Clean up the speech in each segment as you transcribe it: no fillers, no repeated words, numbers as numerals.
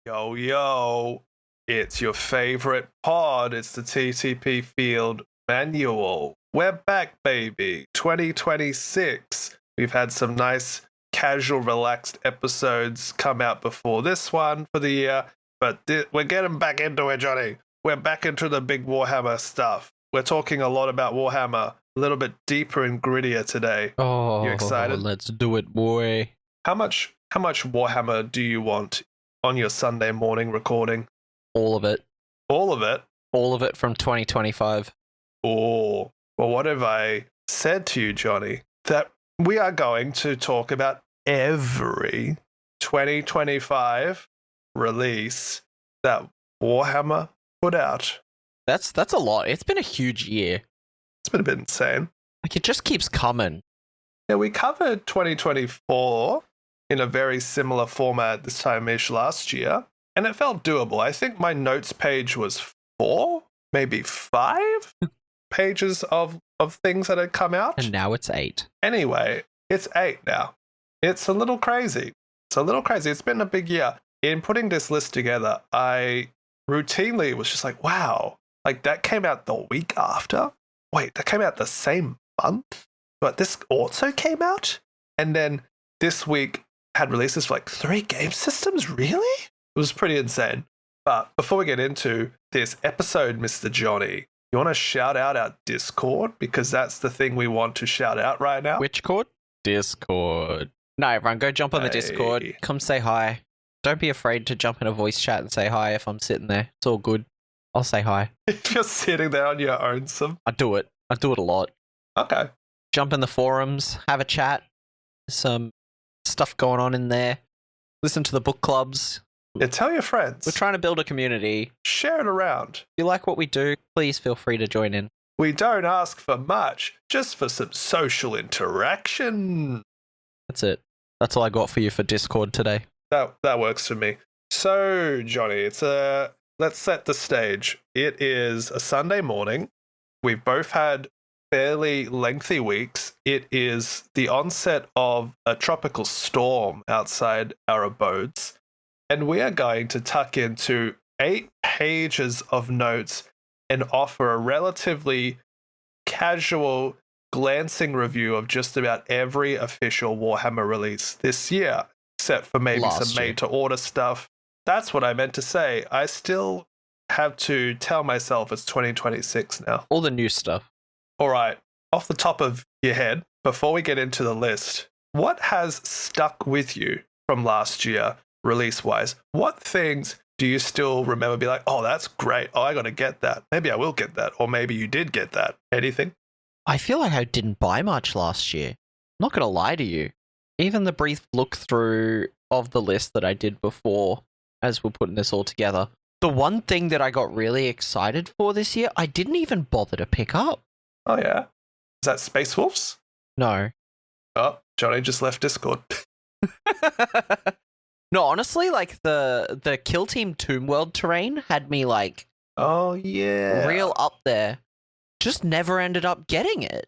Yo, yo, it's your favorite pod. It's the TTP Field Manual. We're back, baby. 2026. We've had some nice, casual, relaxed episodes come out before this one for the year, but we're getting back into it, Johnny. We're back into the big Warhammer stuff. We're talking a lot about Warhammer, a little bit deeper and grittier today. Oh, You excited? let's do it, boy. How much Warhammer do you want on your Sunday morning recording? All of it. All of it? All of it from 2025. Oh, well, what have I said to you, Johnny? That we are going to talk about every 2025 release that Warhammer put out. That's a lot. It's been a huge year. It's been a bit insane. Like, it just keeps coming. Yeah, we covered 2024 in a very similar format this time-ish last year, and it felt doable. I think my notes page was 4, maybe 5 pages of things that had come out. And now it's 8. Anyway, it's 8 now. It's a little crazy. It's been a big year. In putting this list together, I routinely was just like, wow, like that came out the week after? Wait, that came out the same month? But this also came out? And then this week had releases for like 3 game systems? Really? It was pretty insane. But before we get into this episode, Mr. Jonny, you want to shout out our Discord? Because that's the thing we want to shout out right now. Which Cord? Discord. No, everyone, go jump on the Discord. Come say hi. Don't be afraid to jump in a voice chat and say hi if I'm sitting there. It's all good. I'll say hi. If you're sitting there on your own, I do it. I do it a lot. Okay. Jump in the forums, have a chat. Some stuff going on in there. Listen to the book clubs. Yeah, tell your friends. We're trying to build a community. Share it around. If you like what we do, please feel free to join in. We don't ask for much, just for some social interaction. That's it. That's all I got for you for Discord today. That works for me. So, Johnny, let's set the stage. It is a Sunday morning. We've both had fairly lengthy weeks. It is the onset of a tropical storm outside our abodes, and we are going to tuck into 8 pages of notes and offer a relatively casual, glancing review of just about every official Warhammer release this year, except for maybe some made-to-order stuff. That's what I meant to say. I still have to tell myself it's 2026 now. All the new stuff. All right, off the top of your head, before we get into the list, what has stuck with you from last year, release-wise? What things do you still remember, be like, oh, that's great, oh, I gotta get that, maybe I will get that, or maybe you did get that? Anything? I feel like I didn't buy much last year. I'm not gonna lie to you. Even the brief look through of the list that I did before, as we're putting this all together, the one thing that I got really excited for this year, I didn't even bother to pick up. Oh, yeah? Is that Space Wolves? No. Oh, Johnny just left Discord. No, honestly, like the Kill Team Tomb World terrain had me like, oh yeah, real up there. Just never ended up getting it.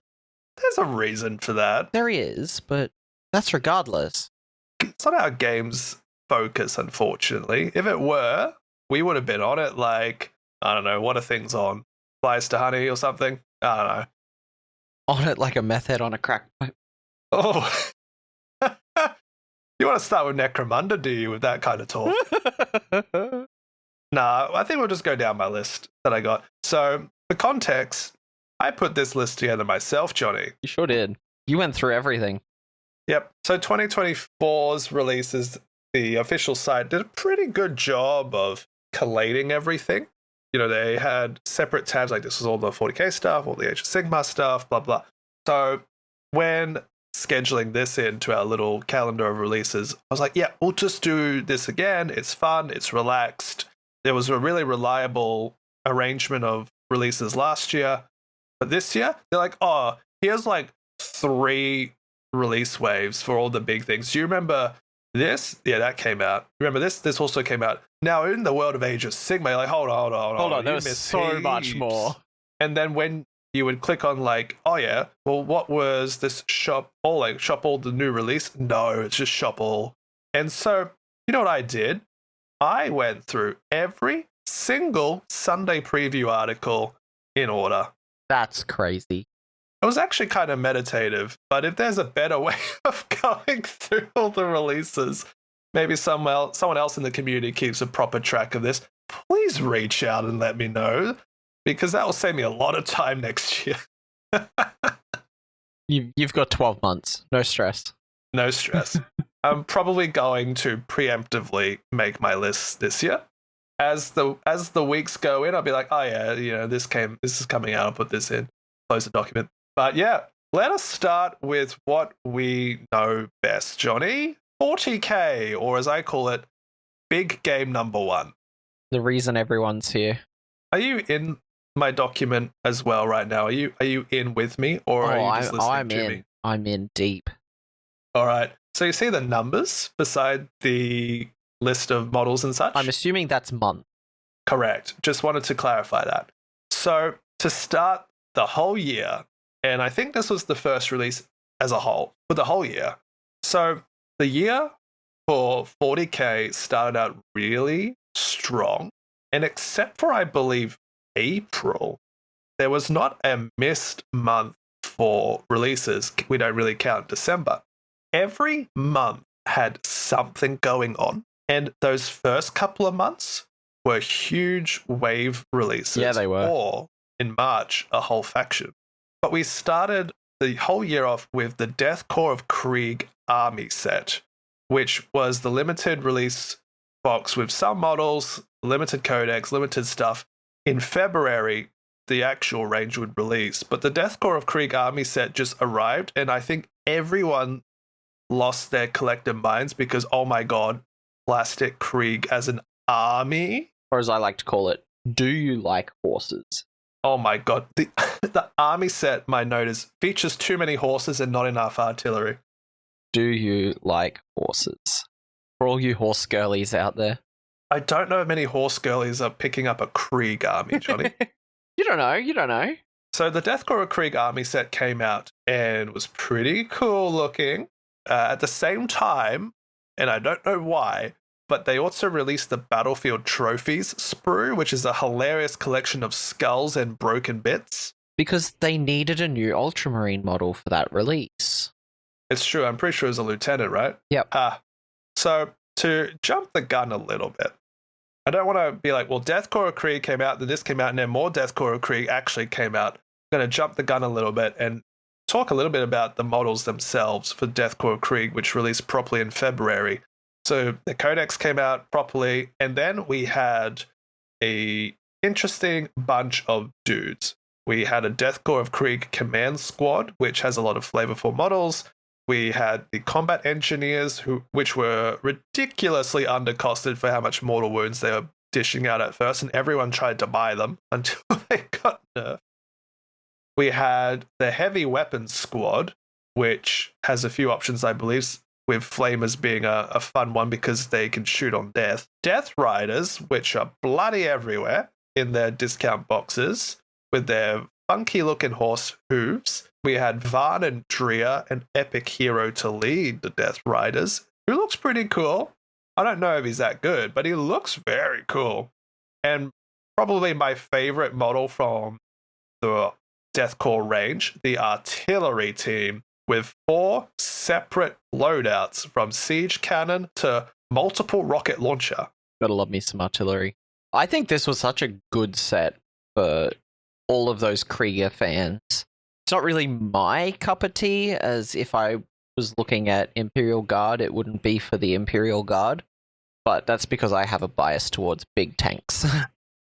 There's a reason for that. There is, but that's regardless. It's not our game's focus, unfortunately. If it were, we would have been on it. Like, I don't know, what are things on? Flies to Honey or something? I don't know. On it like a meth head on a crack pipe. Oh. You want to start with Necromunda, do you, with that kind of talk? Nah, I think we'll just go down my list that I got. So, for context, I put this list together myself, Johnny. You sure did. You went through everything. Yep. So 2024's releases, the official site did a pretty good job of collating everything. You know, they had separate tabs, like this was all the 40k stuff, all the Age of Sigmar stuff, blah, blah. So when scheduling this into our little calendar of releases, I was like, yeah, we'll just do this again. It's fun. It's relaxed. There was a really reliable arrangement of releases last year. But this year, they're like, oh, here's like 3 release waves for all the big things. Do you remember this? Yeah, that came out. Remember this? This also came out. Now, in the world of Age of Sigmar, you're like, hold on. There was so much more. And then when you would click on like, oh yeah, well, what was this shop all? Like, shop all the new release? No, it's just shop all. And so, you know what I did? I went through every single Sunday preview article in order. That's crazy. It was actually kind of meditative, but if there's a better way of going through all the releases, maybe someone else in the community keeps a proper track of this, please reach out and let me know, because that will save me a lot of time next year. You've got 12 months. No stress. No stress. I'm probably going to preemptively make my list this year. As the weeks go in, I'll be like, oh yeah, this is coming out, I'll put this in, close the document. But yeah, let us start with what we know best, Jonny. 40k, or as I call it, big game number 1. The reason everyone's here. Are you in my document as well right now? Are you in with me, or are you just listening to me? I'm in deep. All right. So you see the numbers beside the list of models and such? I'm assuming that's month. Correct. Just wanted to clarify that. So to start the whole year, and I think this was the first release as a whole, for the whole year. So the year for 40k started out really strong. And except for, I believe, April, there was not a missed month for releases. We don't really count December. Every month had something going on. And those first couple of months were huge wave releases. Yeah, they were. Or, in March, a whole faction. But we started the whole year off with the Death Korps of Krieg army set, which was the limited release box with some models, limited codex, limited stuff. In February, the actual range would release. But the Death Korps of Krieg army set just arrived, and I think everyone lost their collective minds because, oh my god, plastic Krieg as an army? Or as I like to call it, do you like horses? Oh my god. The army set, my note is, features too many horses and not enough artillery. Do you like horses? For all you horse girlies out there. I don't know if many horse girlies are picking up a Krieg army, Jonny. You don't know. So the Death Korps of Krieg army set came out and was pretty cool looking. At the same time, and I don't know why, but they also released the Battlefield Trophies sprue, which is a hilarious collection of skulls and broken bits. Because they needed a new Ultramarine model for that release. It's true. I'm pretty sure it was a lieutenant, right? Yep. So to jump the gun a little bit, I don't want to be like, well, Death Korps of Krieg came out, then this came out, and then more Death Korps of Krieg actually came out. I'm going to jump the gun a little bit and talk a little bit about the models themselves for Death Korps of Krieg, which released properly in February. So the codex came out properly, and then we had a interesting bunch of dudes. We had a Death Korps of Krieg command squad, which has a lot of flavorful models. We had the combat engineers, which were ridiculously undercosted for how much mortal wounds they were dishing out at first, and everyone tried to buy them until they got nerfed. We had the heavy weapons squad, which has a few options, I believe, with flamers being a fun one because they can shoot on death. Death Riders, which are bloody everywhere in their discount boxes with their funky looking horse hooves. We had Votann and Drea, an epic hero to lead the Death Riders, who looks pretty cool. I don't know if he's that good, but he looks very cool. And probably my favorite model from the Death Korps range, the artillery team, with 4 separate loadouts from siege cannon to multiple rocket launcher. Gotta love me some artillery. I think this was such a good set for all of those Krieger fans. It's not really my cup of tea, as if I was looking at Imperial Guard, it wouldn't be for the Imperial Guard. But that's because I have a bias towards big tanks.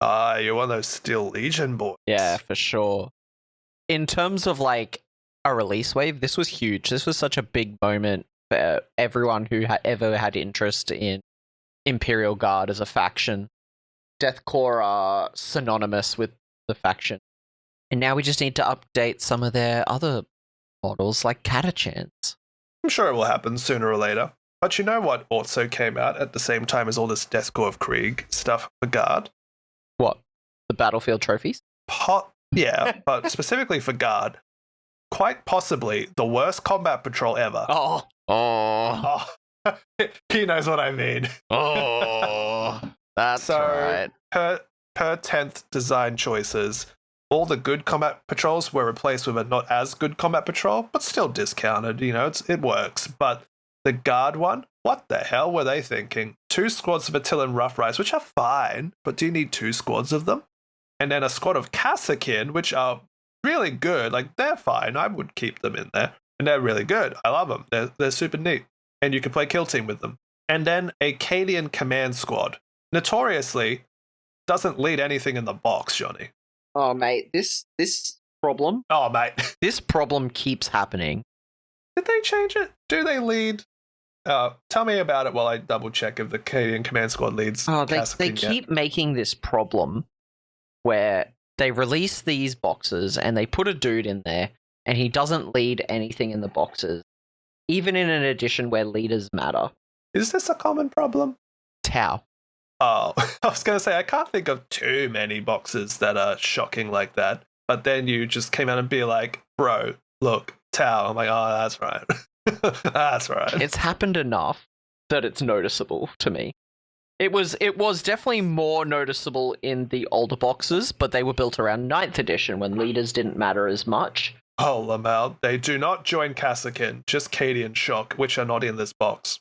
You're one of those Steel Legion boys. Yeah, for sure. In terms of like a release wave, this was huge. This was such a big moment for everyone who ever had interest in Imperial Guard as a faction. Death Korps are synonymous with the faction. And now we just need to update some of their other models like Catachans. I'm sure it will happen sooner or later. But you know what also came out at the same time as all this Death Korps of Krieg stuff for Guard? What? The Battlefield trophies? Yeah, but specifically for Guard, quite possibly the worst combat patrol ever. Oh. He knows what I mean. Oh, that's right. Per 10th design choices, all the good combat patrols were replaced with a not as good combat patrol, but still discounted. It works. But the guard one, what the hell were they thinking? 2 squads of Attilan Rough Riders, which are fine, but do you need 2 squads of them? And then a squad of Kassakin, which are really good. Like, they're fine. I would keep them in there. And they're really good. I love them. They're super neat. And you can play kill team with them. And then a Cadian command squad. Notoriously, doesn't lead anything in the box, Jonny. Oh, mate, this problem. Oh, mate. This problem keeps happening. Did they change it? Do they lead? Tell me about it while I double check if the Cadian command squad leads. Oh, they keep making this problem where they release these boxes and they put a dude in there and he doesn't lead anything in the boxes, even in an edition where leaders matter. Is this a common problem? Tau. Oh, I was going to say, I can't think of too many boxes that are shocking like that. But then you just came out and be like, bro, look, Tau. I'm like, oh, that's right. That's right. It's happened enough that it's noticeable to me. It was definitely more noticeable in the older boxes, but they were built around 9th edition when leaders didn't matter as much. Oh, Lamel, they do not join Kassakin, just Cadian Shock, which are not in this box.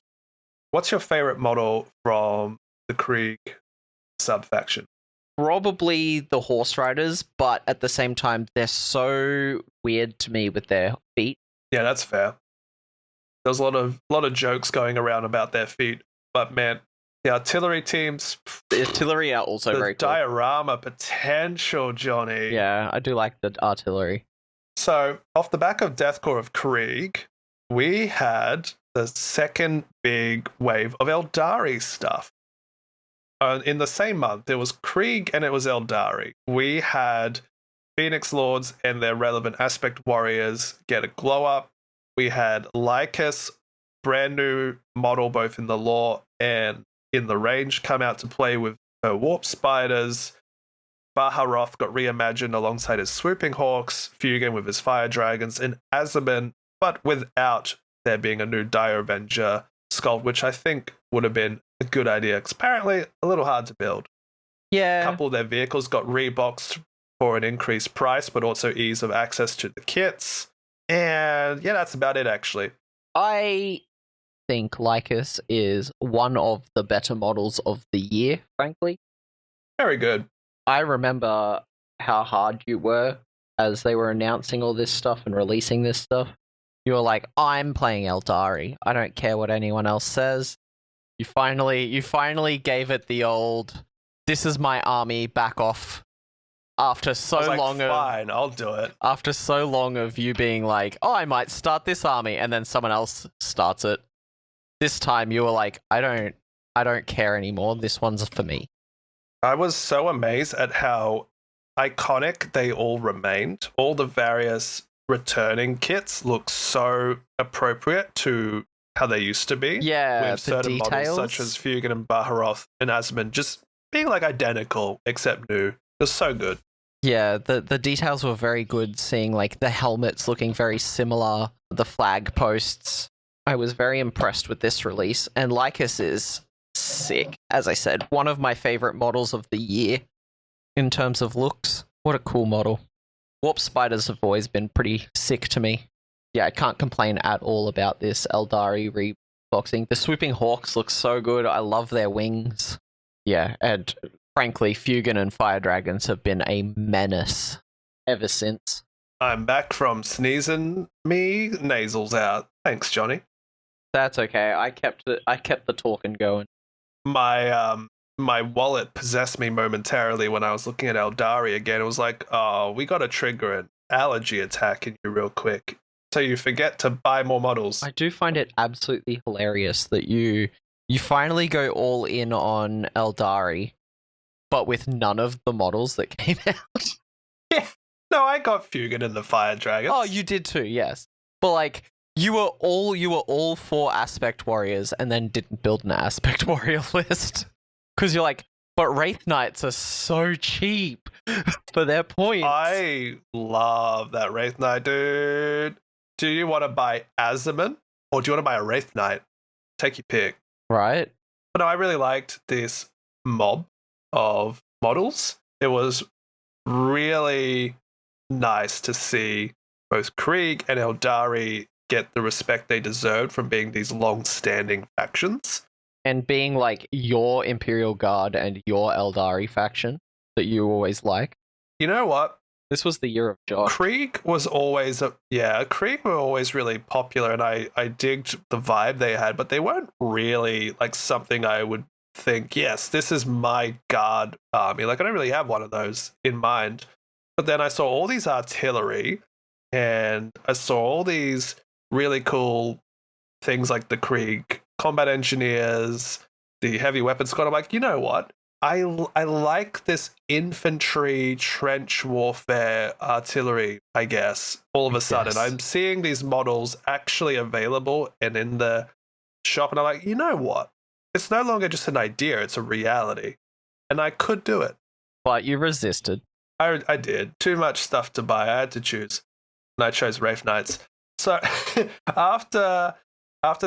What's your favorite model from the Krieg sub-faction? Probably the horse riders, but at the same time, they're so weird to me with their feet. Yeah, that's fair. There's a lot of jokes going around about their feet, but man, the artillery teams... The artillery are also very cool. Diorama potential, Jonny. Yeah, I do like the artillery. So, off the back of Deathcore of Krieg, we had the second big wave of Aeldari stuff. In the same month, it was Krieg and it was Aeldari. We had Phoenix Lords and their relevant aspect warriors get a glow up. We had Lycus, brand new model both in the lore and in the range, come out to play with her warp spiders. Baharoth got reimagined alongside his swooping hawks, Fugan with his fire dragons, and Azaman, but without there being a new Dire Avenger sculpt, which I think would have been a good idea, because apparently a little hard to build. Yeah. A couple of their vehicles got reboxed for an increased price, but also ease of access to the kits. And yeah, that's about it, actually. I think Lycus is one of the better models of the year, frankly. Very good. I remember how hard you were as they were announcing all this stuff and releasing this stuff. You were like, I'm playing Aeldari. I don't care what anyone else says. You finally gave it the old, this is my army, back off. After so long fine, I'll do it. After so long of you being like, oh, I might start this army, and then someone else starts it. This time you were like, I don't care anymore. This one's for me. I was so amazed at how iconic they all remained. All the various returning kits look so appropriate to how they used to be. Yeah, with certain details. models such as Fugan and Baharoth and Asmund just being like identical except new. It was so good. Yeah, the details were very good, seeing like the helmets looking very similar, the flag posts. I was very impressed with this release, and Lycus is sick. As I said, one of my favorite models of the year in terms of looks. What a cool model. Warp spiders have always been pretty sick to me. Yeah, I can't complain at all about this Aeldari reboxing. The swooping hawks look so good. I love their wings. Yeah, and frankly, Fugan and Fire Dragons have been a menace ever since. I'm back from sneezing me nasals out. Thanks, Jonny. That's okay. I kept the talking going. My wallet possessed me momentarily when I was looking at Aeldari again. It was like, oh, we got to trigger an allergy attack in you real quick. So you forget to buy more models. I do find it absolutely hilarious that you finally go all in on Aeldari, but with none of the models that came out. Yeah. No, I got Fugan and the Fire Dragons. Oh, you did too, yes. But like, you were all for Aspect Warriors and then didn't build an Aspect Warrior list. Because you're like, but Wraith Knights are so cheap for their points. I love that Wraith Knight, dude. Do you want to buy Azaman or do you want to buy a Wraith Knight? take your pick. Right? But no, I really liked this mob of models. It was really nice to see both Krieg and Aeldari get the respect they deserved from being these long-standing factions. And being like your Imperial Guard and your Aeldari faction that you always like. You know what? This was the year of Josh. Krieg was always Krieg were always really popular, and I digged the vibe they had, but they weren't really like something I would think, yes, this is my guard army. Like I don't really have one of those in mind. But then I saw all these artillery, and I saw all these really cool things like the Krieg combat engineers, the heavy weapons squad. I'm like, you know what? I like this infantry trench warfare artillery, I guess, all of a sudden. I'm seeing these models actually available and in the shop, and I'm like, you know what? It's no longer just an idea, it's a reality. And I could do it. But you resisted. I did. Too much stuff to buy. I had to choose. And I chose Wraith Knights. So after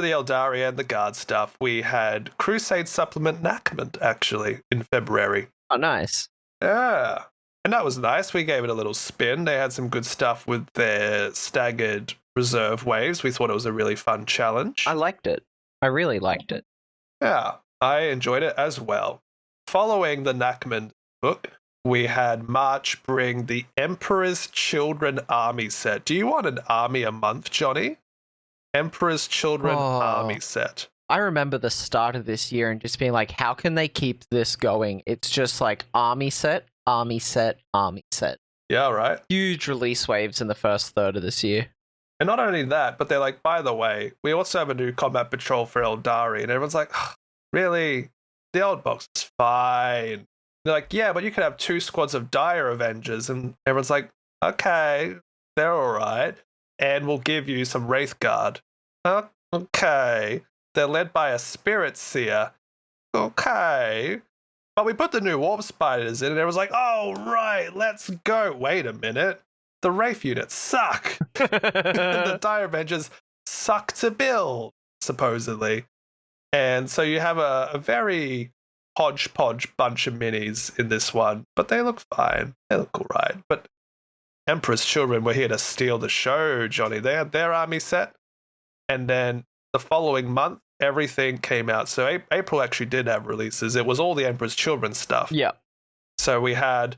the Aeldari and the Guard stuff, we had Crusade Supplement Necromunda, actually, in February. Oh, nice. Yeah. And that was nice. We gave it a little spin. They had some good stuff with their staggered reserve waves. We thought it was a really fun challenge. I liked it. I really liked it. Yeah, I enjoyed it as well. Following the Necromunda book, we had March bring the Emperor's Children Army set. Do you want an army a month, Jonny? Emperor's Children Army set. I remember the start of this year and just being like, how can they keep this going? It's just like army set, army set, army set. Yeah, right. Huge release waves in the first third of this year. And not only that, but they're like, by the way, we also have a new combat patrol for Aeldari. And everyone's like, oh, really? The old box is fine. They're like, yeah, but you could have 2 squads of Dire Avengers. And everyone's like, okay, they're all right. And we'll give you some Wraith Guard. Okay. They're led by a Spirit Seer. Okay. But we put the new Warp Spiders in, and everyone's like, oh, right, let's go. Wait a minute. The Wraith units suck. The Dire Avengers suck to build, supposedly. And so you have a very hodgepodge bunch of minis in this one, but they look fine. They look all right. But Emperor's Children were here to steal the show, Jonny. They had their army set, and then the following month, everything came out. So April actually did have releases. It was all the Emperor's Children stuff. Yeah. So we had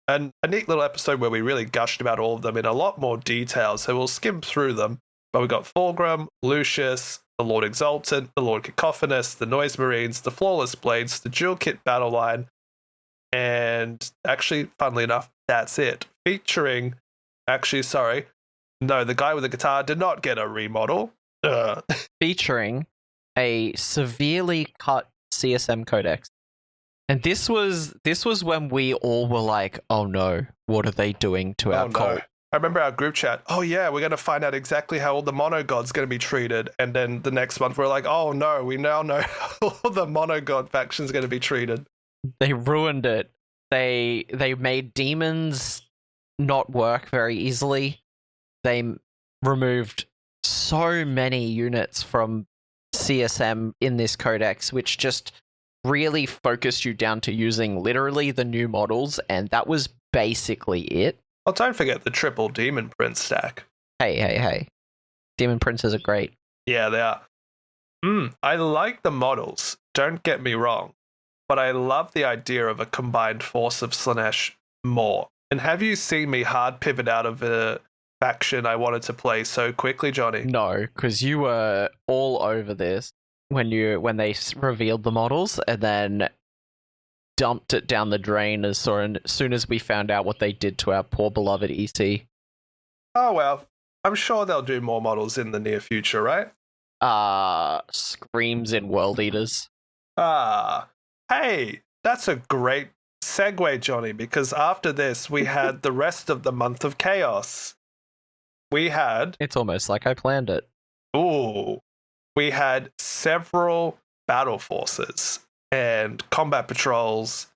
a neat little episode where we really gushed about all of them in a lot more detail. So we'll skim through them. But we got Fulgrim, Lucius, the Lord Exalted, the Lord Cacophonous, the Noise Marines, the Flawless Blades, the Dual Kit Battle Line, and actually, funnily enough, that's it. Featuring, the guy with the guitar did not get a remodel. Featuring a severely cut CSM codex. And this was when we all were like, oh no, what are they doing to our cult? I remember our group chat, oh yeah, we're going to find out exactly how all the mono gods going to be treated. And then the next month we're like, oh no, we now know how all the mono god factions going to be treated. They ruined it. They made demons not work very easily. They removed so many units from CSM in this codex, which just really focused you down to using literally the new models, and that was basically it. Oh, don't forget the triple Demon Prince stack. Hey. Demon Princes are great. Yeah, they are. I like the models, don't get me wrong, but I love the idea of a combined force of Slaanesh more. And have you seen me hard pivot out of a faction I wanted to play so quickly, Jonny? No, because you were all over this when they revealed the models and then dumped it down the drain as soon as we found out what they did to our poor beloved EC. Oh well, I'm sure they'll do more models in the near future, right? Screams in World Eaters. Hey, that's a great segue, Jonny, because after this we had the rest of the month of chaos. It's almost like I planned it. We had several battle forces and combat patrols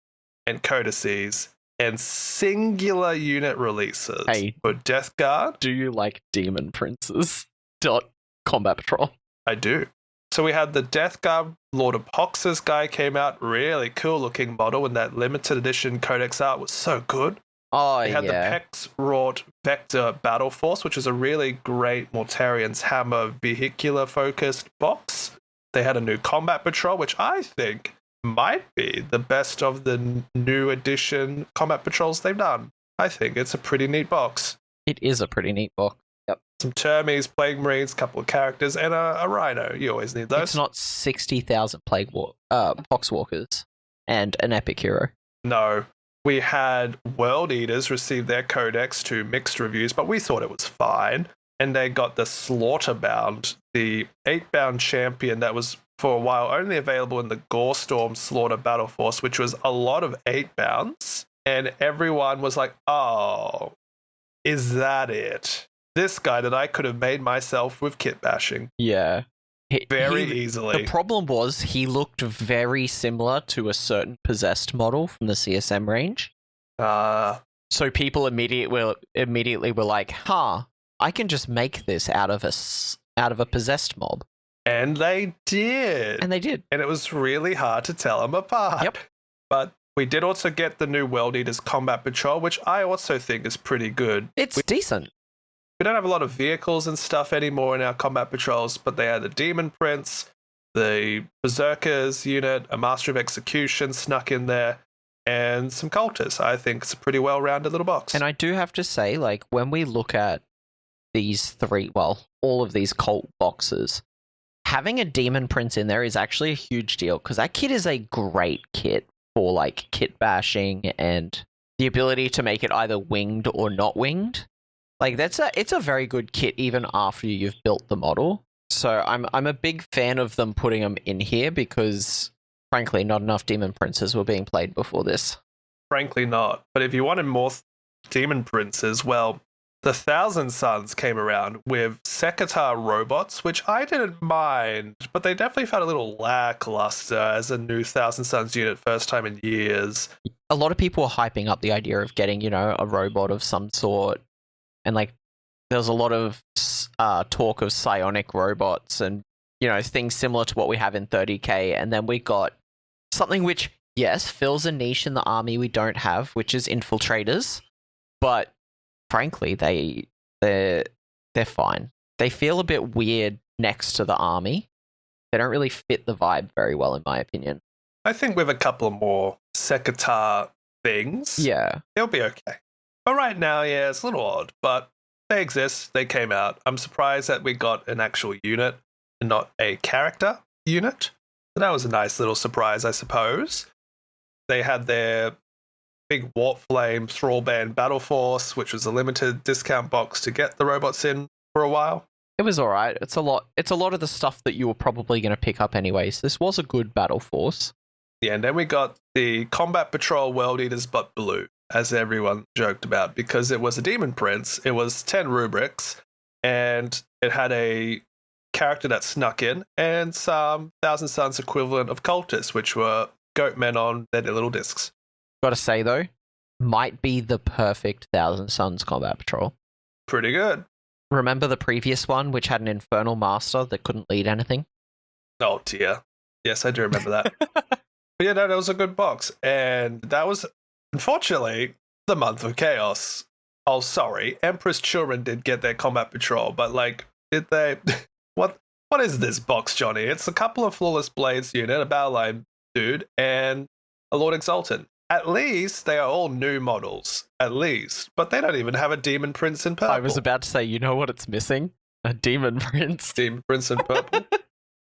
and codices and singular unit releases for Death Guard. Do you like Demon Princes? Combat Patrol. I do. So we had the Death Guard Lord of Hox's guy came out, really cool looking model, and that limited edition Codex art was so good. Oh, They had yeah. the Pex Wrought Vector Battle Force, which is a really great Mortarian's Hammer vehicular focused box. They had a new Combat Patrol, which I think might be the best of the new edition Combat Patrols they've done. I think it's a pretty neat box. It is a pretty neat box. Yep. Some Termies, Plague Marines, couple of characters, and a Rhino. You always need those. It's not 60,000 Poxwalkers and an epic hero. No. We had World Eaters receive their codex to mixed reviews, but we thought it was fine. And they got the Slaughterbound, the 8-bound champion that was for a while only available in the Gorestorm Slaughter Battle Force, which was a lot of 8-bounds. And everyone was like, oh, is that it? This guy that I could have made myself with kit bashing. Yeah. Very easily. The problem was he looked very similar to a certain possessed model from the CSM range. So people immediately were like, I can just make this out of a possessed mob. And they did. And it was really hard to tell them apart. Yep. But we did also get the new World Eaters Combat Patrol, which I also think is pretty good. It's decent. We don't have a lot of vehicles and stuff anymore in our combat patrols, but they had the Demon Prince, the Berserkers unit, a Master of Execution snuck in there, and some cultists. I think it's a pretty well-rounded little box. And I do have to say, like, when we look at all of these cult boxes, having a Demon Prince in there is actually a huge deal, because that kit is a great kit for, like, kit bashing and the ability to make it either winged or not winged. Like, it's a very good kit even after you've built the model. So I'm a big fan of them putting them in here because, frankly, not enough Demon Princes were being played before this. Frankly not. But if you wanted more Demon Princes, well, the Thousand Suns came around with Sekitar robots, which I didn't mind, but they definitely felt a little lackluster as a new Thousand Suns unit, first time in years. A lot of people were hyping up the idea of getting, a robot of some sort. And, like, there was a lot of talk of psionic robots and, things similar to what we have in 30K. And then we got something which, yes, fills a niche in the army we don't have, which is infiltrators. But, frankly, they're fine. They feel a bit weird next to the army. They don't really fit the vibe very well, in my opinion. I think with a couple of more Sekitar things, they'll be okay. But right now, yeah, it's a little odd, but they exist. They came out. I'm surprised that we got an actual unit and not a character unit. So that was a nice little surprise, I suppose. They had their big Warp Flame Thrallband Battle Force, which was a limited discount box to get the robots in for a while. It was all right. It's a lot of the stuff that you were probably going to pick up anyways. This was a good Battle Force. Yeah, and then we got the Combat Patrol World Eaters, but blue, as everyone joked about, because it was a Demon Prince. It was 10 rubrics, and it had a character that snuck in, and some Thousand Suns equivalent of cultists, which were goatmen on their little discs. Gotta say, though, might be the perfect Thousand Suns Combat Patrol. Pretty good. Remember the previous one, which had an Infernal Master that couldn't lead anything? Oh, dear. Yes, I do remember that. But yeah, no, that was a good box. And that was, unfortunately, the month of chaos. Oh, sorry. Emperor's Children did get their Combat Patrol, but, like, did they? What is this box, Johnny? It's a couple of Flawless Blades unit, a Battle Line dude, and a Lord Exultant. At least they are all new models. At least. But they don't even have a Demon Prince in purple. I was about to say, you know what it's missing? A Demon Prince. Demon Prince in purple.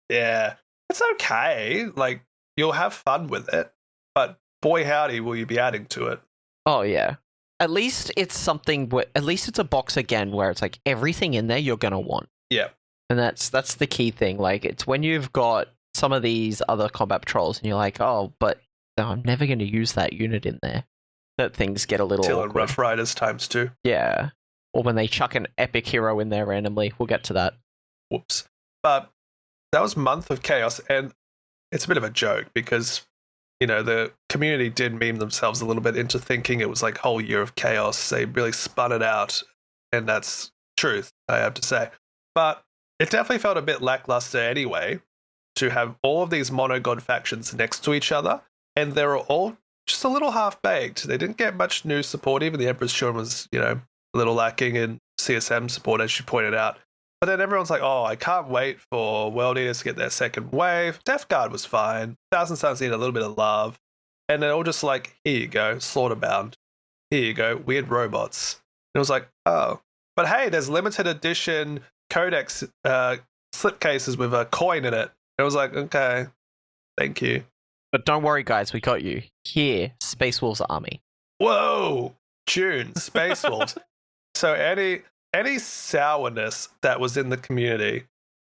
Yeah. It's okay. Like, you'll have fun with it. But boy howdy will you be adding to it. Oh, yeah. At least it's something, at least it's a box again where it's like everything in there you're going to want. Yeah. And that's the key thing. Like, it's when you've got some of these other combat patrols and you're like, oh, but I'm never going to use that unit in there, that things get a little awkward. Rough Riders ×2. Yeah. Or when they chuck an epic hero in there randomly. We'll get to that. Whoops. But that was Month of Chaos, and it's a bit of a joke because, the community did meme themselves a little bit into thinking it was like whole year of chaos. They really spun it out, and that's truth, I have to say. But it definitely felt a bit lackluster anyway. to have all of these monogod factions next to each other, and they were all just a little half-baked. They didn't get much new support. Even the Emperor's Children was, a little lacking in CSM support, as you pointed out. But then everyone's like, oh, I can't wait for World Eaters to get their second wave. Death Guard was fine. Thousand Suns need a little bit of love. And they're all just like, here you go, Slaughterbound. Here you go, weird robots. And it was like, oh. But hey, there's limited edition Codex slipcases with a coin in it. It was like, okay, thank you. But don't worry, guys, we got you. Here, Space Wolves Army. Whoa! June, Space Wolves. So any sourness that was in the community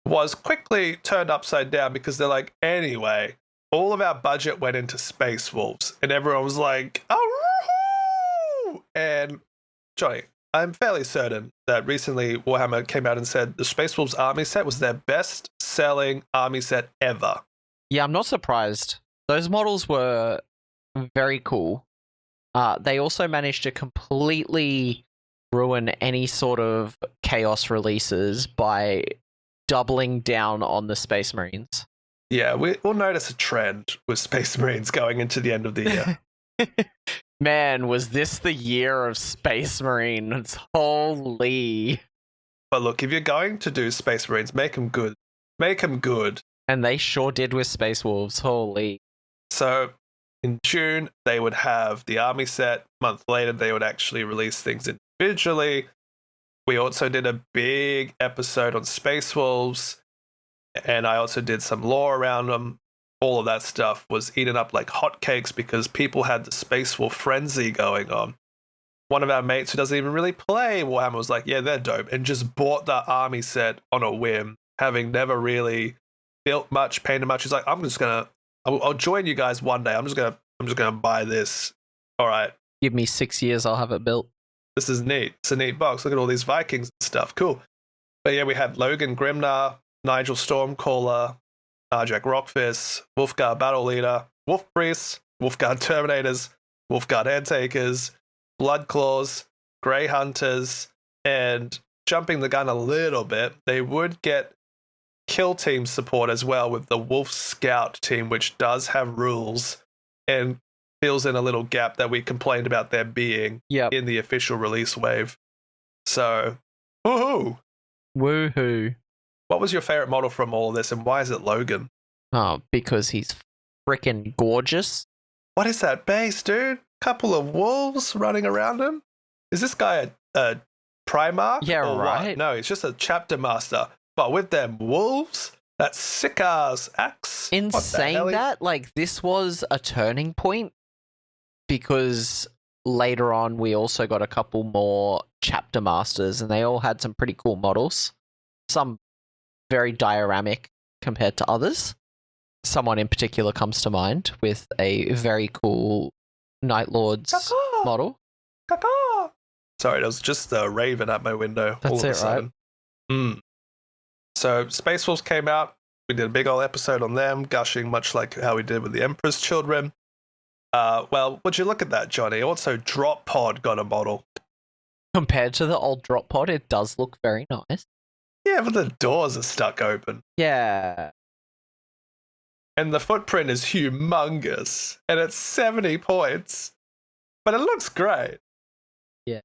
was quickly turned upside down because they're like, anyway, all of our budget went into Space Wolves. And everyone was like, oh, and Jonny, I'm fairly certain that recently Warhammer came out and said the Space Wolves army set was their best selling army set ever. Yeah, I'm not surprised. Those models were very cool. They also managed to completely ruin any sort of chaos releases by doubling down on the Space Marines. Yeah, we'll notice a trend with Space Marines going into the end of the year. Man, was this the year of Space Marines? Holy. But look, if you're going to do Space Marines, make them good. Make them good. And they sure did with Space Wolves. Holy. So in June, they would have the army set. A month later, they would actually release things individually. We also did a big episode on Space Wolves, and I also did some lore around them. All of that stuff was eaten up like hotcakes because people had the Space Wolf frenzy going on. One of our mates who doesn't even really play Warhammer was like, yeah, they're dope, and just bought the army set on a whim, having never really built much, painted much. He's like, I'll join you guys one day. I'm just gonna buy this. All right. Give me 6 years, I'll have it built. This is neat. It's a neat box. Look at all these Vikings and stuff. Cool. But yeah, we had Logan Grimnar, Nigel Stormcaller, Arjak Rockfist, Wolfguard Battle Leader, Wolf Priests, Wolfguard Terminators, Wolfguard Airtakers, Blood Claws, Grey Hunters, and jumping the gun a little bit, they would get Kill Team support as well with the Wolf Scout team, which does have rules and fills in a little gap that we complained about there being in the official release wave. So, woohoo! Woohoo. What was your favorite model from all of this, and why is it Logan? Oh, because he's freaking gorgeous. What is that base, dude? Couple of wolves running around him? Is this guy a Primarch? Yeah, or right. What? No, he's just a chapter master. But with them wolves, that sick ass axe. In saying that, like, this was a turning point because later on we also got a couple more chapter masters, and they all had some pretty cool models. Some very dioramic compared to others. Someone in particular comes to mind with a very cool Night Lords model. Caw-caw. Sorry, there was just a raven at my window. That's all of a it, sudden. Right? So Space Wolves came out. We did a big old episode on them, gushing much like how we did with the Emperor's Children. Well, would you look at that, Jonny? Also, Drop Pod got a model. Compared to the old Drop Pod, it does look very nice. Yeah, but the doors are stuck open. Yeah. And the footprint is humongous. And it's 70 points. But it looks great. Yeah.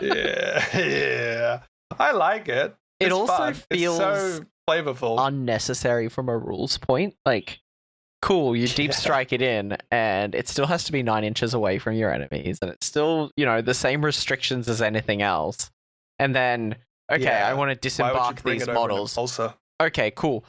yeah. I like it. It it's also fun. feels it's so flavorful. Unnecessary from a rules point. Like, cool, you deep strike it in, and it still has to be 9 inches away from your enemies, and it's still, the same restrictions as anything else. And then, okay, I want to disembark these models. Okay, cool.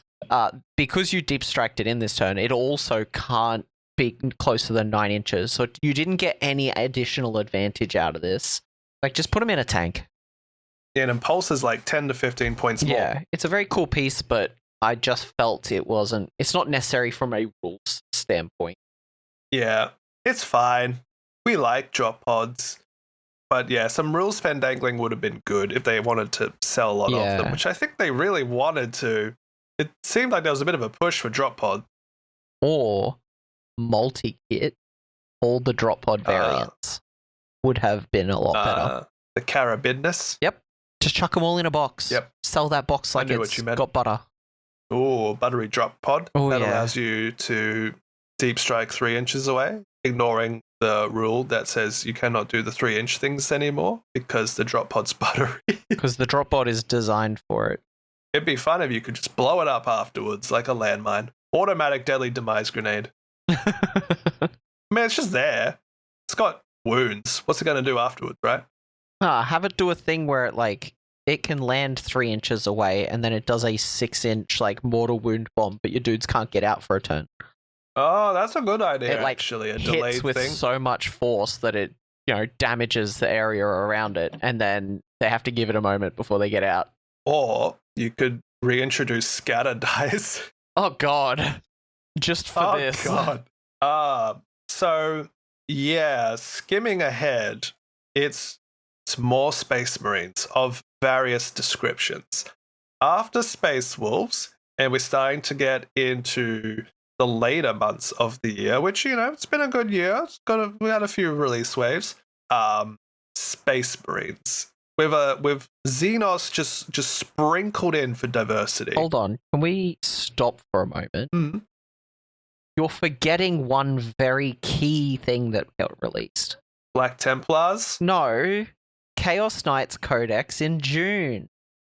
Because you deep striked it in this turn, it also can't be closer than 9 inches, so you didn't get any additional advantage out of this. Like, just put them in a tank. Yeah, and Impulse is like 10 to 15 points more. Yeah, it's a very cool piece, but I just felt it's not necessary from a rules standpoint. Yeah, it's fine. We like drop pods. But yeah, some rules fendangling would have been good if they wanted to sell a lot of them, which I think they really wanted to. It seemed like there was a bit of a push for drop pod. Or multi-kit all the drop pod variants would have been a lot better. The Carabidness? Yep. Just chuck them all in a box. Yep. Sell that box like it's got butter. Ooh, buttery drop pod. Oh, that yeah. allows you to deep strike 3 inches away, ignoring the rule that says you cannot do the 3-inch things anymore because the drop pod's buttery. Because the drop pod is designed for it. It'd be fun if you could just blow it up afterwards like a landmine. Automatic deadly demise grenade. I mean, it's just there. It's got wounds. What's it going to do afterwards, right? Have it do a thing where it can land 3 inches away and then it does a 6-inch mortal wound bomb, but your dudes can't get out for a turn. Oh, that's a good idea, It actually. A hits delayed with thing. so much force that it, damages the area around it, and then they have to give it a moment before they get out. Or you could reintroduce scatter dice. Oh god. Just for this. Oh god. So yeah, skimming ahead, it's more Space Marines of various descriptions. After Space Wolves, and we're starting to get into the later months of the year, which, it's been a good year. We had a few release waves. Space Marines. With Xenos just sprinkled in for diversity. Hold on. Can we stop for a moment? Mm-hmm. You're forgetting one very key thing that got released. Black Templars? No. Chaos Knights Codex in June.